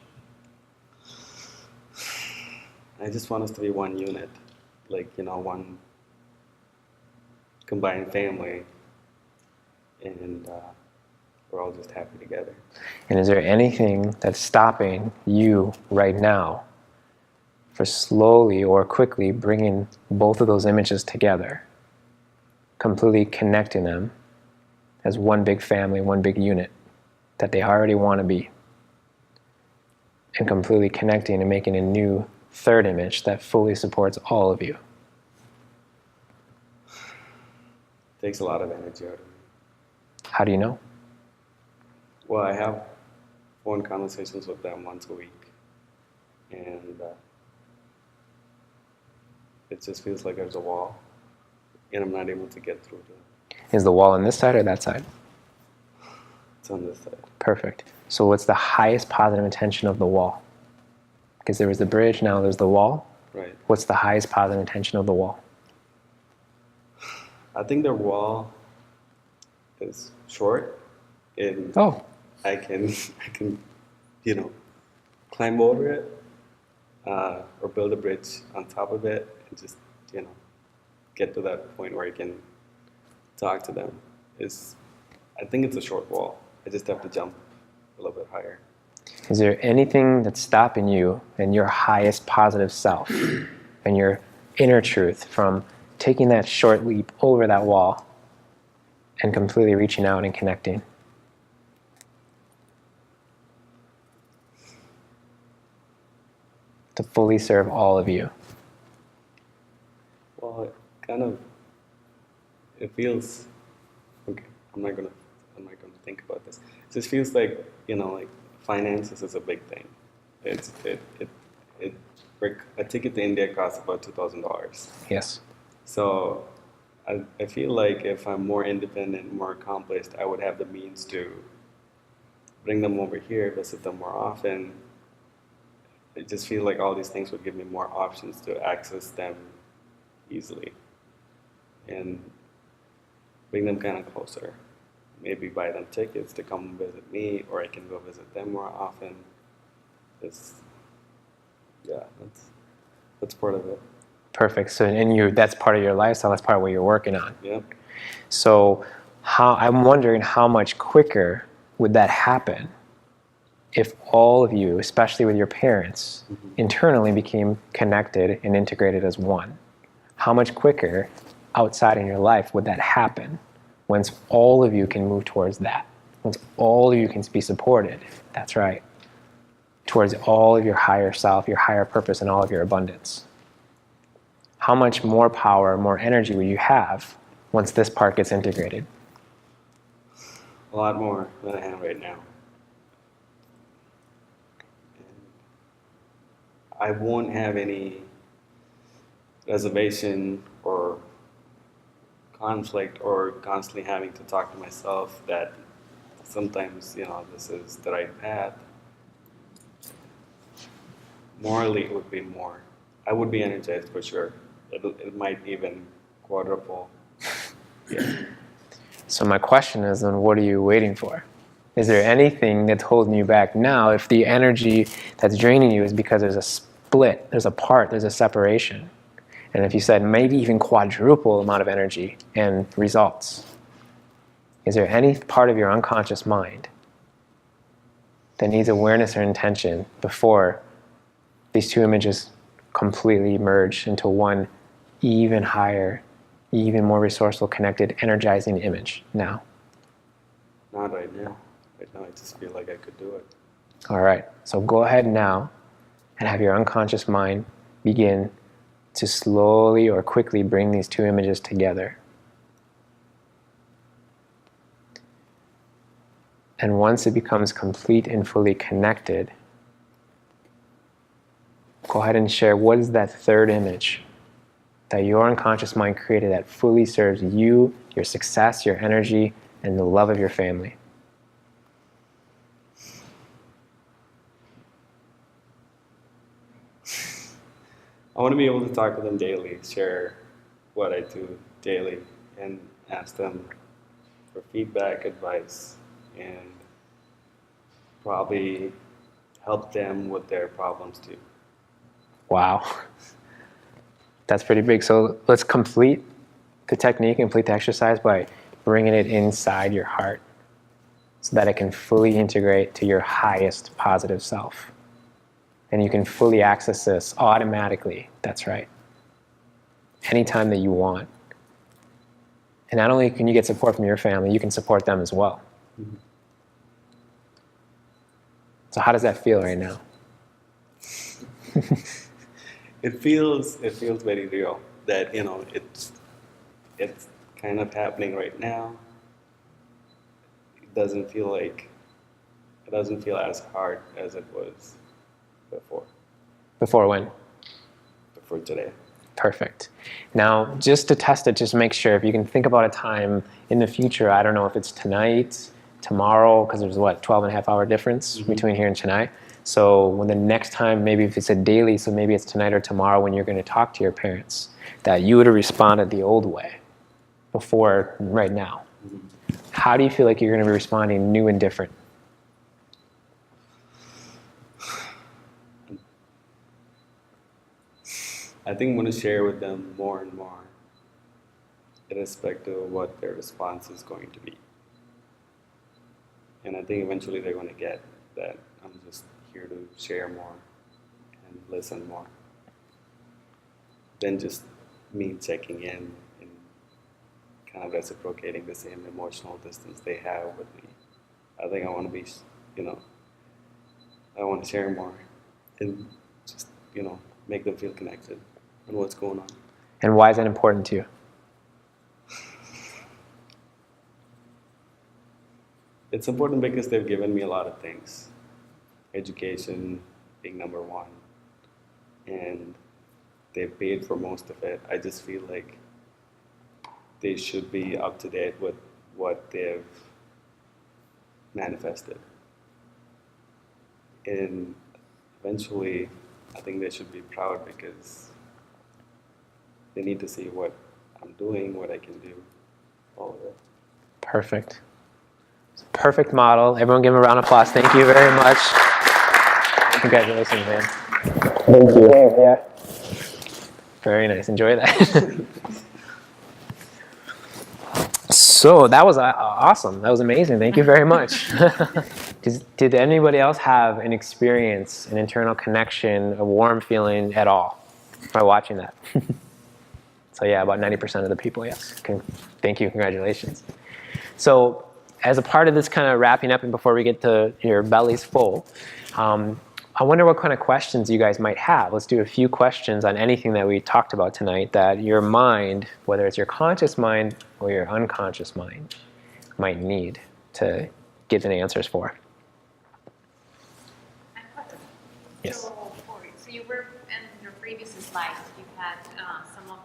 I just want us to be one unit, one combined family, and we're all just happy together. And is there anything that's stopping you right now for slowly or quickly bringing both of those images together, completely connecting them as one big family, one big unit that they already want to be, and completely connecting and making a new third image that fully supports all of you? Takes a lot of energy out of me. How do you know? Well, I have phone conversations with them once a week, and it just feels like there's a wall, and I'm not able to get through to it. Is the wall on this side or that side? It's on this side. Perfect. So what's the highest positive intention of the wall? Because there was the bridge, now there's the wall. Right. What's the highest positive intention of the wall? I think the wall is short, and Oh, I can, climb over it, or build a bridge on top of it, and just, get to that point where I can talk to them. I think it's a short wall. I just have to jump a little bit higher. is there anything that's stopping you and your highest positive self and your inner truth from taking that short leap over that wall and completely reaching out and connecting? To fully serve all of you. Well, it feels, okay, I'm not gonna think about this. It just feels like, finances is a big thing. A ticket to India costs about $2,000. Yes. So I feel like if I'm more independent, more accomplished, I would have the means to bring them over here, visit them more often. I just feel like all these things would give me more options to access them easily and bring them kind of closer. Maybe buy them tickets to come visit me, or I can go visit them more often. It's, yeah, that's part of it. Perfect. So, and that's part of your lifestyle. That's part of what you're working on. Yep. So, I'm wondering how much quicker would that happen if all of you, especially with your parents, internally became connected and integrated as one? How much quicker outside in your life would that happen once all of you can move towards that? Once all of you can be supported, that's right, towards all of your higher self, your higher purpose, and all of your abundance. How much more power, more energy will you have once this part gets integrated? A lot more than I have right now. I won't have any reservation or conflict or constantly having to talk to myself that sometimes, this is the right path. Morally, it would be more. I would be energized for sure. It might even quadruple. Yeah. So my question is then, what are you waiting for? Is there anything that's holding you back now if the energy that's draining you is because there's a split, there's a part, there's a separation? And if you said maybe even quadruple amount of energy and results, is there any part of your unconscious mind that needs awareness or intention before these two images completely merge into one even higher, even more resourceful, connected, energizing image now? Not right now. Right now, I just feel like I could do it. All right, so go ahead now and have your unconscious mind begin to slowly or quickly bring these two images together. And once it becomes complete and fully connected, go ahead and share what is that third image that your unconscious mind created that fully serves you, your success, your energy, and the love of your family. I want to be able to talk to them daily, share what I do daily, and ask them for feedback, advice, and probably help them with their problems too. Wow. That's pretty big. So let's complete the technique, complete the exercise by bringing it inside your heart so that it can fully integrate to your highest positive self. And you can fully access this automatically. That's right. Anytime that you want. And not only can you get support from your family, you can support them as well. Mm-hmm. So how does that feel right now? It feels very real that it's kind of happening right now. It doesn't feel as hard as it was before When? before today. Perfect. Now, just to test it, just make sure if you can think about a time in the future, I don't know if it's tonight, tomorrow, because there's 12 and a half hour difference between here and tonight. So when the next time, maybe if it's a daily, so maybe it's tonight or tomorrow when you're going to talk to your parents, that you would have responded the old way before right now. How do you feel like you're going to be responding new and different? I think I'm going to share with them more and more, irrespective of what their response is going to be. And I think eventually they're going to get that I'm just here to share more and listen more than just me checking in and kind of reciprocating the same emotional distance they have with me. I think I want to be, I want to share more and just, make them feel connected on what's going on. And why is that important to you? It's important because they've given me a lot of things. Education being number one. And they've paid for most of it. I just feel like they should be up to date with what they've manifested. And eventually, I think they should be proud because they need to see what I'm doing, what I can do, all of it. Perfect. Perfect model. Everyone give him a round of applause. Thank you very much. Congratulations, man. Thank you. Yeah. Very nice. Enjoy that. So that was awesome. That was amazing. Thank you very much. Did anybody else have an experience, an internal connection, a warm feeling at all by watching that? So yeah, about 90% of the people, yes. Thank you. Congratulations. So as a part of this kind of wrapping up and before we get to your bellies full, I wonder what kind of questions you guys might have. Let's do a few questions on anything that we talked about tonight that your mind, whether it's your conscious mind or your unconscious mind, might need to get the answers for. Yes. So you were in your previous slides. You had some of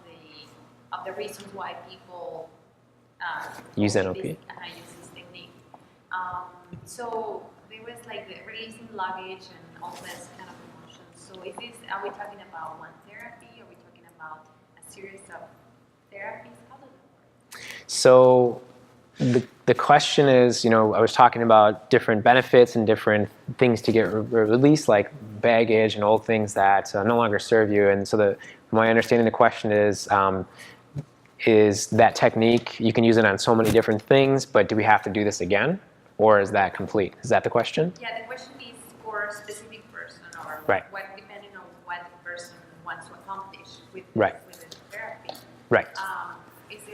the reasons why people Use NLP. use this technique. So there was like the releasing luggage and all this kind of emotions. So are we talking about one therapy? Are we talking about a series of therapies? How does it work? So the question is, I was talking about different benefits and different things to get released, like baggage and old things that no longer serve you. And so my understanding of the question is that technique, you can use it on so many different things, but do we have to do this again? Or is that complete? Is that the question? Yeah, the question is for a specific person or Right. depending on what the person wants to accomplish with Right. the therapy. Right. Is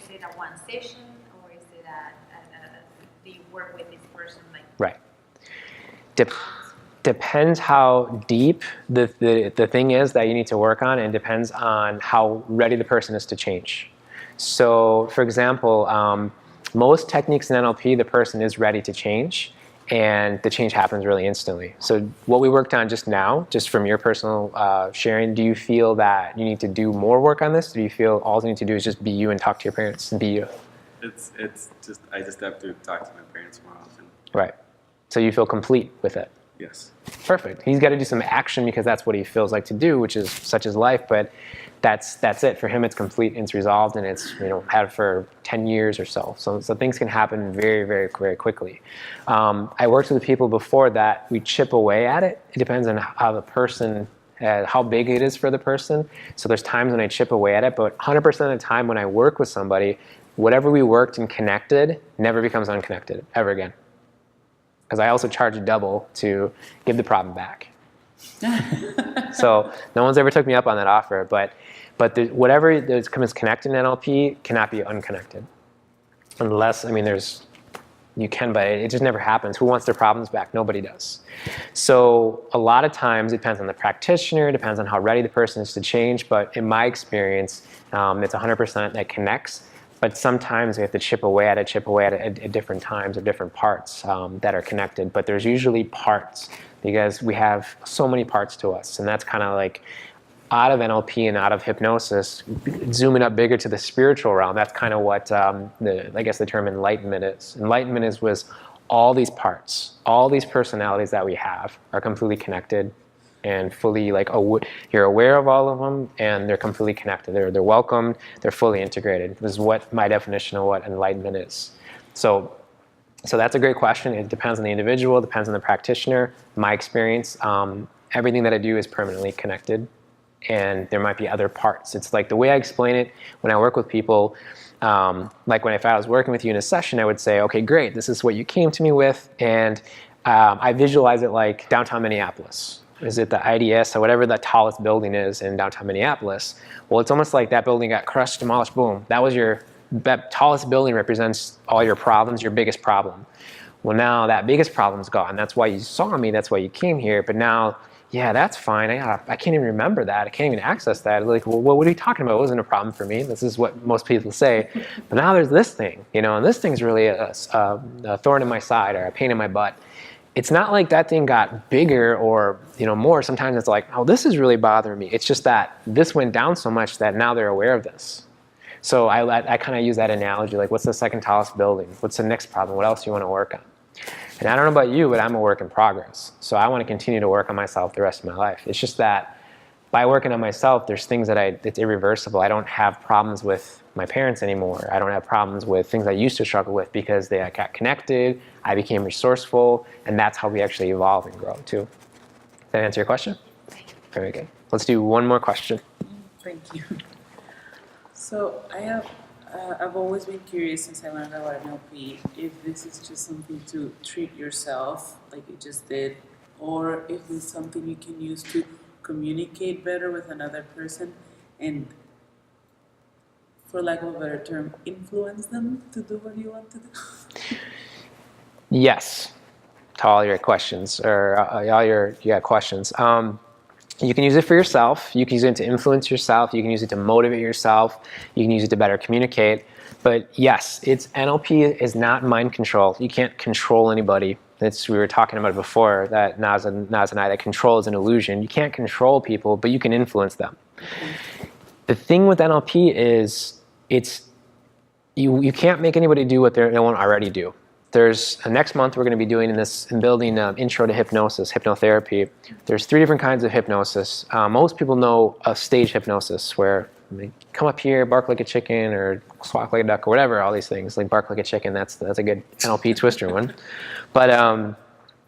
it a one session or is it do you work with this person like? Right. Depends how deep the thing is that you need to work on, and depends on how ready the person is to change. So, for example, most techniques in NLP, the person is ready to change, and the change happens really instantly. So what we worked on just now, just from your personal sharing, do you feel that you need to do more work on this? Do you feel all you need to do is just be you and talk to your parents and be you? It's just, I just have to talk to my parents more often. Right. So you feel complete with it? Yes. Perfect. He's got to do some action because that's what he feels like to do, which is such as life, but that's it. For him, it's complete and it's resolved, and it's had for 10 years or so. So things can happen very, very, very quickly. I worked with people before that we chip away at it. It depends on how the person, how big it is for the person. So there's times when I chip away at it, but 100% of the time when I work with somebody, whatever we worked and connected never becomes unconnected ever again. Because I also charge double to give the problem back. So no one's ever took me up on that offer, but whatever becomes connected in NLP cannot be unconnected. Unless, you can, but it just never happens. Who wants their problems back? Nobody does. So a lot of times it depends on the practitioner, depends on how ready the person is to change, but in my experience, it's 100% that connects. But sometimes we have to chip away at it at different times or different parts that are connected. But there's usually parts because we have so many parts to us. And that's kind of like out of NLP and out of hypnosis, zooming up bigger to the spiritual realm. That's kind of what I guess the term enlightenment is. Enlightenment was all these parts, all these personalities that we have are completely connected and fully you're aware of all of them, and they're completely connected. They're welcomed. They're fully integrated. This is what my definition of what enlightenment is. So that's a great question. It depends on the individual. Depends on the practitioner. My experience, everything that I do is permanently connected, and there might be other parts. It's like the way I explain it when I work with people. If I was working with you in a session, I would say, okay, great. This is what you came to me with, and I visualize it like downtown Minneapolis. Is it the IDS or whatever the tallest building is in downtown Minneapolis? Well, it's almost like that building got crushed, demolished, boom. That tallest building represents all your problems, your biggest problem. Well, now that biggest problem's gone. That's why you saw me. That's why you came here. But now, yeah, that's fine. I can't even remember that. I can't even access that. Like, well, what are you talking about? It wasn't a problem for me. This is what most people say. But now there's this thing, and this thing's really a thorn in my side or a pain in my butt. It's not like that thing got bigger or more. Sometimes it's like, oh, this is really bothering me. It's just that this went down so much that now they're aware of this. So I kind of use that analogy, like what's the second tallest building? What's the next problem? What else do you want to work on? And I don't know about you, but I'm a work in progress. So I want to continue to work on myself the rest of my life. It's just that by working on myself, there's things that it's irreversible. I don't have problems with my parents anymore. I don't have problems with things I used to struggle with because I got connected, I became resourceful, and that's how we actually evolve and grow too. Does that answer your question? Very good. Let's do one more question. Thank you. So I've always been curious since I learned about NLP if this is just something to treat yourself, like you just did, or if it's something you can use to communicate better with another person and, for lack of a better term, influence them to do what you want to do. Yes, to all your questions, or all your questions. You can use it for yourself. You can use it to influence yourself. You can use it to motivate yourself. You can use it to better communicate. But yes, NLP is not mind control. You can't control anybody. We were talking about it before, that Naz and I, that control is an illusion. You can't control people, but you can influence them. The thing with NLP is you can't make anybody do what they won't already do. Next month we're going to be doing building intro to hypnosis, hypnotherapy. There's 3 different kinds of hypnosis. Most people know a stage hypnosis where they come up here, bark like a chicken, or squawk like a duck, or whatever, all these things, like bark like a chicken. That's a good NLP twister one. But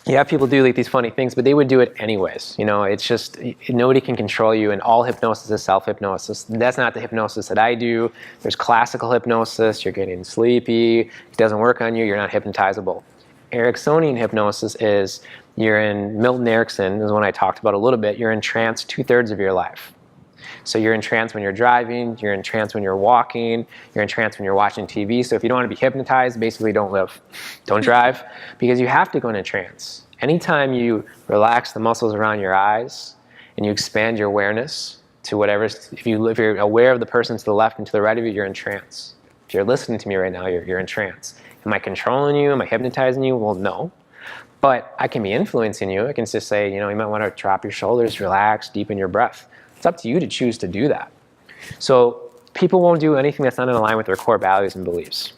you have people do like these funny things, but they would do it anyways. It's just nobody can control you, and all hypnosis is self-hypnosis. That's not the hypnosis that I do. There's classical hypnosis. You're getting sleepy. It doesn't work on you. You're not hypnotizable. Ericksonian hypnosis is Milton Erickson is one I talked about a little bit. You're in trance 2/3 of your life. So you're in trance when you're driving, you're in trance when you're walking, you're in trance when you're watching TV. So if you don't want to be hypnotized, basically don't live. Don't drive, because you have to go into trance. Anytime you relax the muscles around your eyes and you expand your awareness to whatever, if you're aware of the person to the left and to the right of you, you're in trance. If you're listening to me right now, you're in trance. Am I controlling you? Am I hypnotizing you? Well, no. But I can be influencing you. I can just say, you might want to drop your shoulders, relax, deepen your breath. It's up to you to choose to do that. So people won't do anything that's not in line with their core values and beliefs.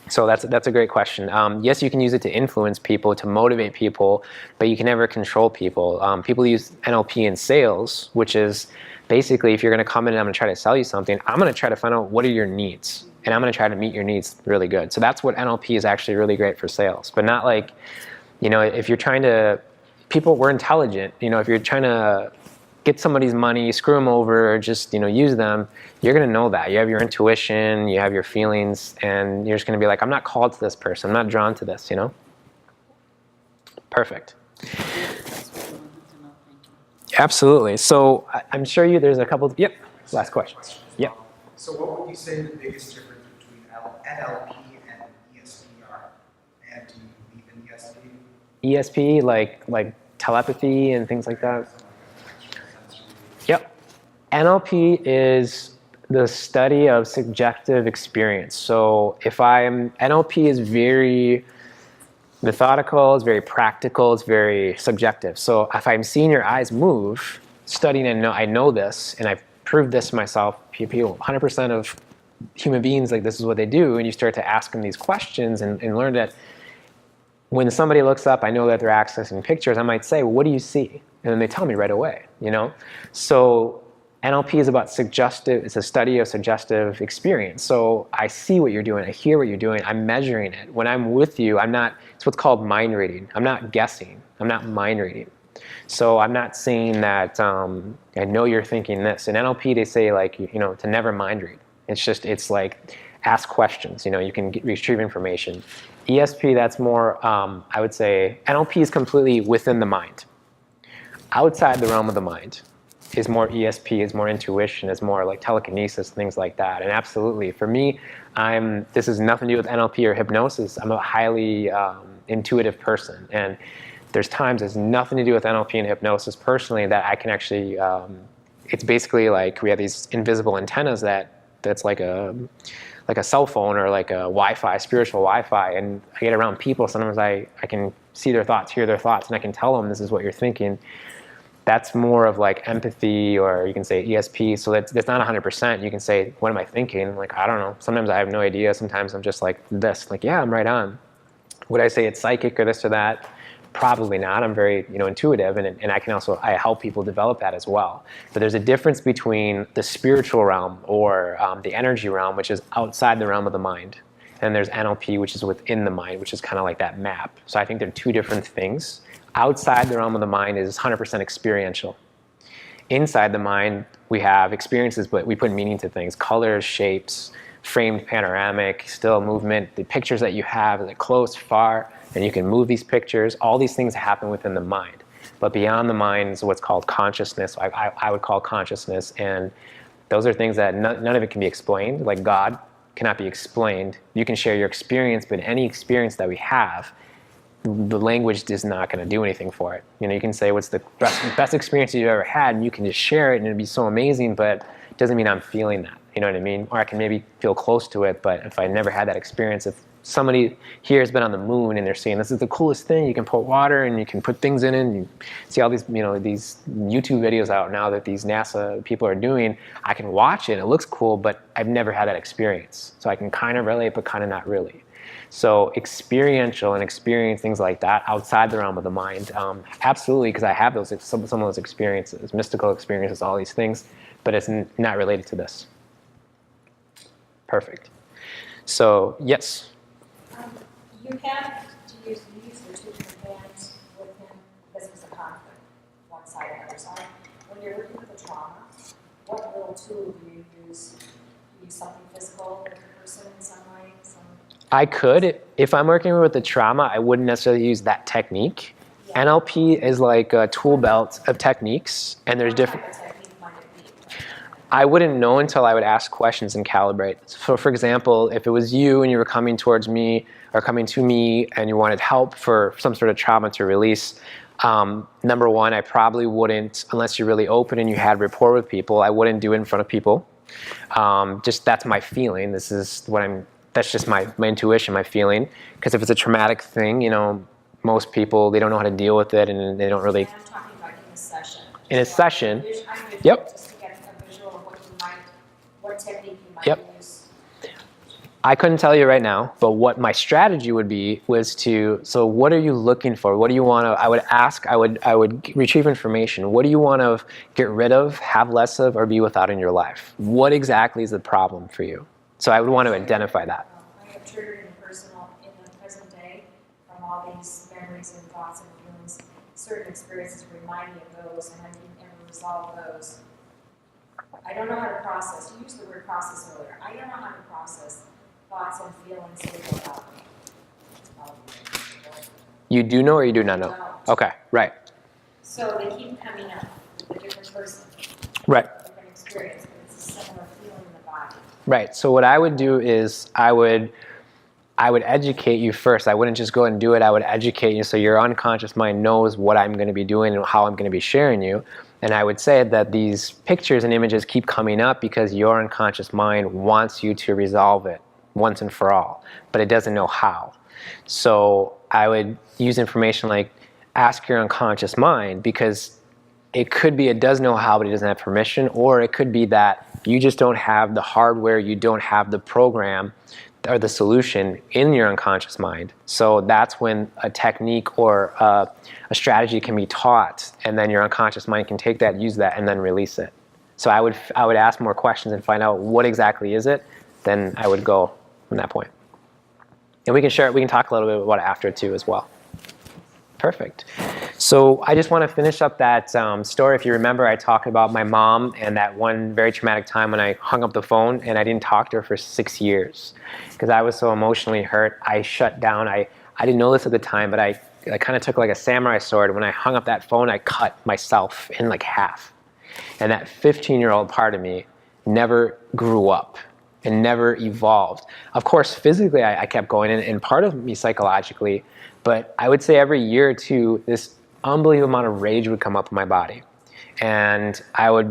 So that's a great question. Yes, you can use it to influence people, to motivate people, but you can never control people. People use NLP in sales, which is basically if you're going to come in and I'm going to try to sell you something, I'm going to try to find out what are your needs, and I'm going to try to meet your needs really good. So that's what NLP is actually really great for sales, but not like, if you're trying to, we're intelligent. If you're trying to get somebody's money, screw them over, or just use them, you're going to know that. You have your intuition, you have your feelings, and you're just going to be like, I'm not called to this person, I'm not drawn to this, Perfect. That's what I wanted to know. Thank you. Absolutely. So I'm sure there's a couple, yep, last questions. Yep. So what would you say the biggest difference between NLP and ESP are? And do you believe in ESP? ESP, like telepathy and things like that? Yep. NLP is the study of subjective experience. So NLP is very methodical, it's very practical, it's very subjective. So if I'm seeing your eyes move, studying and I know this, and I've proved this myself, 100% of human beings, like this is what they do, and you start to ask them these questions and learn that when somebody looks up, I know that they're accessing pictures, I might say, well, what do you see? And then they tell me right away, So NLP is about it's a study of suggestive experience. So I see what you're doing, I hear what you're doing, I'm measuring it. When I'm with you, it's what's called mind reading. I'm not guessing, I'm not mind reading. So I'm not saying that I know you're thinking this. In NLP, they say to never mind read. It's like ask questions, you can retrieve information. ESP, that's more, I would say, NLP is completely within the mind. Outside the realm of the mind is more ESP, is more intuition, is more like telekinesis, things like that. And absolutely, for me, this has nothing to do with NLP or hypnosis. I'm a highly intuitive person. And there's times it's nothing to do with NLP and hypnosis personally that I can actually, it's basically like we have these invisible antennas that's like a cell phone or like a Wi-Fi, spiritual Wi-Fi, and I get around people, sometimes I can see their thoughts, hear their thoughts, and I can tell them this is what you're thinking. That's more of like empathy, or you can say ESP. So that's not 100%. You can say, what am I thinking? Like, I don't know. Sometimes I have no idea. Sometimes I'm just like this, like, yeah, I'm right on. Would I say it's psychic or this or that? Probably not. I'm very, intuitive, and I help people develop that as well. But there's a difference between the spiritual realm, or the energy realm, which is outside the realm of the mind. And there's NLP, which is within the mind, which is kind of like that map. So I think they're two different things. Outside the realm of the mind is 100% experiential. Inside the mind, we have experiences, but we put meaning to things: colors, shapes, framed, panoramic, still movement, the pictures that you have, is it close, far, and you can move these pictures. All these things happen within the mind. But beyond the mind is what's called consciousness. I would call consciousness, and those are things that none of it can be explained. Like God cannot be explained. You can share your experience, but any experience that we have, the language is not going to do anything for it. You can say, what's the best experience you've ever had, and you can just share it, and it'd be so amazing, but it doesn't mean I'm feeling that. You know what I mean? Or I can maybe feel close to it, but if I never had that experience, if somebody here has been on the moon and they're saying, this is the coolest thing, you can put water and you can put things in it, and you see all these, these YouTube videos out now that these NASA people are doing, I can watch it, it looks cool, but I've never had that experience. So I can kind of relate, but kind of not really. So experiential and experience things like that outside the realm of the mind, absolutely, because I have some of those experiences, mystical experiences, all these things, but it's not related to this. Perfect. So yes. You had to use the two hands with him. This was a conflict, one side and the other side. When you're working with the trauma, what little tool do you use? Do you use something physical with the person in some way? I could. If I'm working with the trauma, I wouldn't necessarily use that technique. Yeah. NLP is like a tool belt of techniques, and there's different. I wouldn't know until I would ask questions and calibrate. So for example, if it was you and you were coming towards me or coming to me and you wanted help for some sort of trauma to release, number one, I probably wouldn't, unless you're really open and you had rapport with people, I wouldn't do it in front of people. Just that's my feeling. That's just my intuition, my feeling. Because if it's a traumatic thing, most people, they don't know how to deal with it, and they don't really. I'm talking about in a session. In a session. Yep. Just to get a visual of what technique you might use. I couldn't tell you right now, but what my strategy would be was so what are you looking for? What do you want to, I would retrieve information. What do you want to get rid of, have less of, or be without in your life? What exactly is the problem for you? So I would want to identify that. I have triggered in the present day, from all these memories and thoughts and feelings, certain experiences remind me of those, and I didn't ever resolve those. I don't know how to process. You used the word process earlier. I don't know how to process thoughts and feelings about me. You do know or you do not know? Don't. Okay, right. So they keep coming up with a different person. Right. Different experience, but it's a similar feeling in the body. Right. So what I would do is I would educate you first. I wouldn't just go and do it. I would educate you so your unconscious mind knows what I'm going to be doing and how I'm going to be sharing you. And I would say that these pictures and images keep coming up because your unconscious mind wants you to resolve it once and for all, but it doesn't know how. So I would use information like ask your unconscious mind, because it could be it does know how, but it doesn't have permission, or it could be that you just don't have the hardware, you don't have the program or the solution in your unconscious mind. So that's when a technique or a strategy can be taught, and then your unconscious mind can take that, use that, and then release it. So I would ask more questions and find out what exactly is it, then I would go from that point. And we can share it, we can talk a little bit about it after too as well. Perfect. So I just want to finish up that story. If you remember, I talked about my mom and that one very traumatic time when I hung up the phone and I didn't talk to her for 6 years because I was so emotionally hurt. I shut down. I didn't know this at the time, but I kind of took like a samurai sword. When I hung up that phone, I cut myself in like half. And that 15-year-old part of me never grew up and never evolved. Of course, physically, I kept going, and part of me psychologically, but I would say every year or two, this unbelievable amount of rage would come up in my body. And it would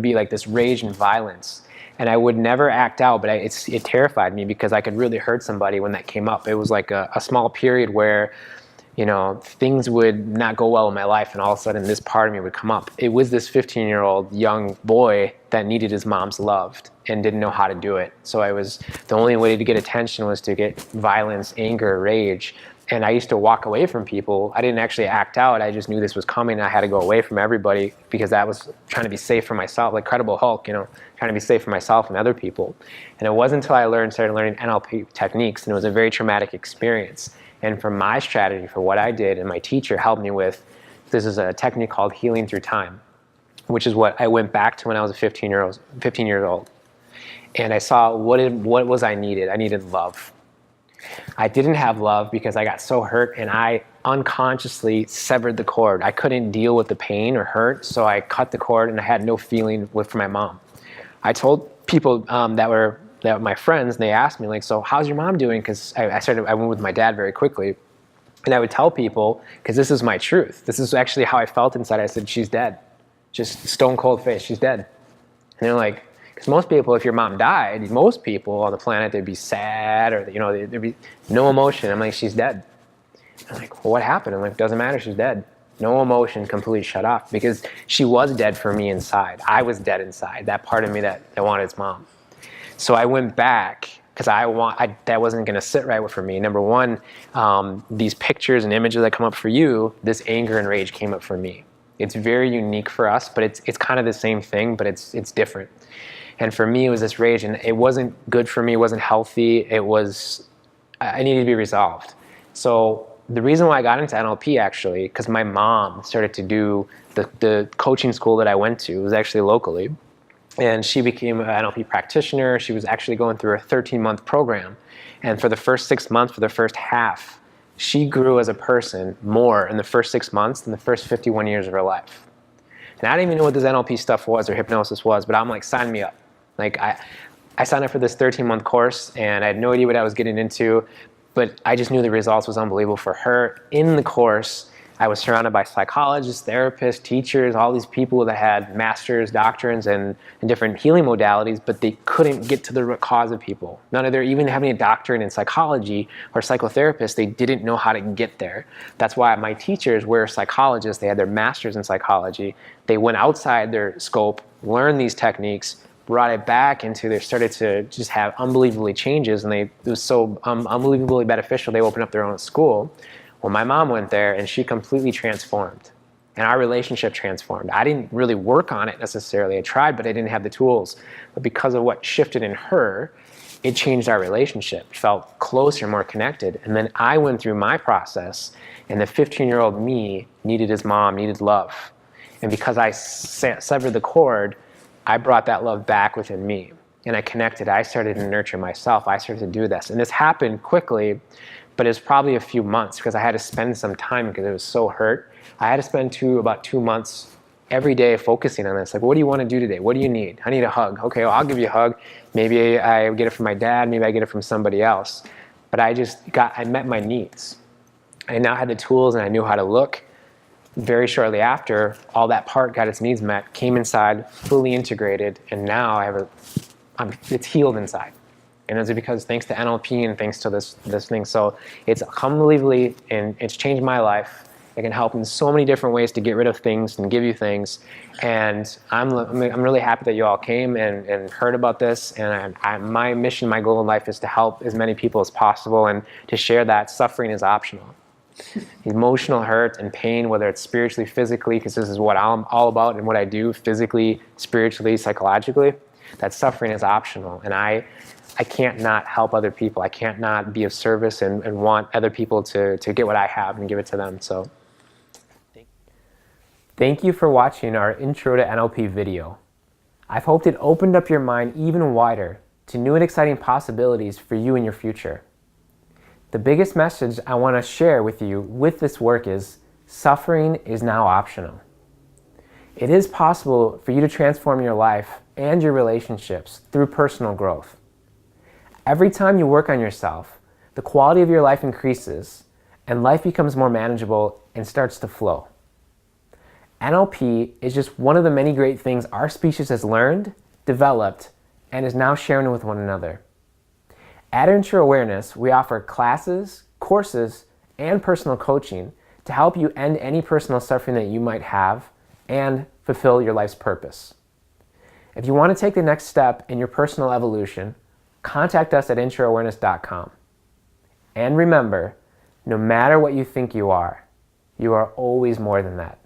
be like this rage and violence. And I would never act out, but it terrified me because I could really hurt somebody when that came up. It was like a small period where you know, things would not go well in my life, and all of a sudden this part of me would come up. It was this 15-year-old young boy that needed his mom's love and didn't know how to do it. So the only way to get attention was to get violence, anger, rage. And I used to walk away from people. I didn't actually act out. I just knew this was coming, and I had to go away from everybody because that was trying to be safe for myself, like Credible Hulk, you know, trying to be safe for myself and other people. And it wasn't until I started learning NLP techniques, and it was a very traumatic experience. And for my strategy, for what I did, and my teacher helped me with, this is a technique called healing through time, which is what I went back to when I was 15 years old. And I saw what was I needed. I needed love. I didn't have love because I got so hurt, and I unconsciously severed the cord. I couldn't deal with the pain or hurt, so I cut the cord, and I had no feeling for my mom. I told people that were my friends, and they asked me, like, so how's your mom doing? Because I went with my dad very quickly, and I would tell people, because this is my truth. This is actually how I felt inside. I said, she's dead. Just stone cold face, she's dead. And they're like, because most people, if your mom died, most people on the planet, they'd be sad, or, you know, there'd be no emotion. I'm like, she's dead. I'm like, well, what happened? I'm like, doesn't matter, she's dead. No emotion, completely shut off, because she was dead for me inside. I was dead inside, that part of me that wanted its mom. So I went back because that wasn't going to sit right for me. Number one, these pictures and images that come up for you, this anger and rage came up for me. It's very unique for us, but it's kind of the same thing, but it's different. And for me, it was this rage, and it wasn't good for me. It wasn't healthy. I needed to be resolved. So the reason why I got into NLP, actually, because my mom started to do the coaching school that I went to. It was actually locally. And she became an NLP practitioner. She was actually going through a 13-month program. And for the first 6 months, for the first half, she grew as a person more in the first 6 months than the first 51 years of her life. And I didn't even know what this NLP stuff was or hypnosis was, but I'm like, sign me up. Like, I signed up for this 13-month course, and I had no idea what I was getting into, but I just knew the results was unbelievable for her. In the course, I was surrounded by psychologists, therapists, teachers, all these people that had masters, doctrines, and different healing modalities, but they couldn't get to the root cause of people. None of their even having a doctorate in psychology or psychotherapists, they didn't know how to get there. That's why my teachers were psychologists. They had their masters in psychology. They went outside their scope, learned these techniques, brought it back into, they started to just have unbelievably changes, and it was so unbelievably beneficial, they opened up their own school. Well, my mom went there, and she completely transformed, and our relationship transformed. I didn't really work on it necessarily. I tried, but I didn't have the tools. But because of what shifted in her, it changed our relationship. It felt closer, more connected. And then I went through my process, and the 15-year-old me needed his mom, needed love. And because I severed the cord, I brought that love back within me, and I connected. I started to nurture myself. I started to do this, and this happened quickly, but it was probably a few months because I had to spend some time because it was so hurt. I had to spend about 2 months every day focusing on this. Like, what do you want to do today? What do you need? I need a hug. Okay, well, I'll give you a hug. Maybe I get it from my dad. Maybe I get it from somebody else. But I met my needs. I now had the tools, and I knew how to look. Very shortly after, all that part got its needs met, came inside, fully integrated, and now it's healed inside. And it's because thanks to NLP and thanks to this thing. So it's unbelievably, and it's changed my life. It can help in so many different ways to get rid of things and give you things. And I'm really happy that you all came and heard about this. And my mission, my goal in life is to help as many people as possible and to share that suffering is optional. Emotional hurt and pain, whether it's spiritually, physically, because this is what I'm all about and what I do physically, spiritually, psychologically, that suffering is optional. And I can't not help other people. I can't not be of service and want other people to get what I have and give it to them. So thank you for watching our Intro to NLP video. I've hoped it opened up your mind even wider to new and exciting possibilities for you in your future. The biggest message I want to share with you with this work is suffering is now optional. It is possible for you to transform your life and your relationships through personal growth. Every time you work on yourself, the quality of your life increases and life becomes more manageable and starts to flow. NLP is just one of the many great things our species has learned, developed, and is now sharing with one another. At Intro Awareness, we offer classes, courses, and personal coaching to help you end any personal suffering that you might have and fulfill your life's purpose. If you want to take the next step in your personal evolution, contact us at introawareness.com. And remember, no matter what you think you are always more than that.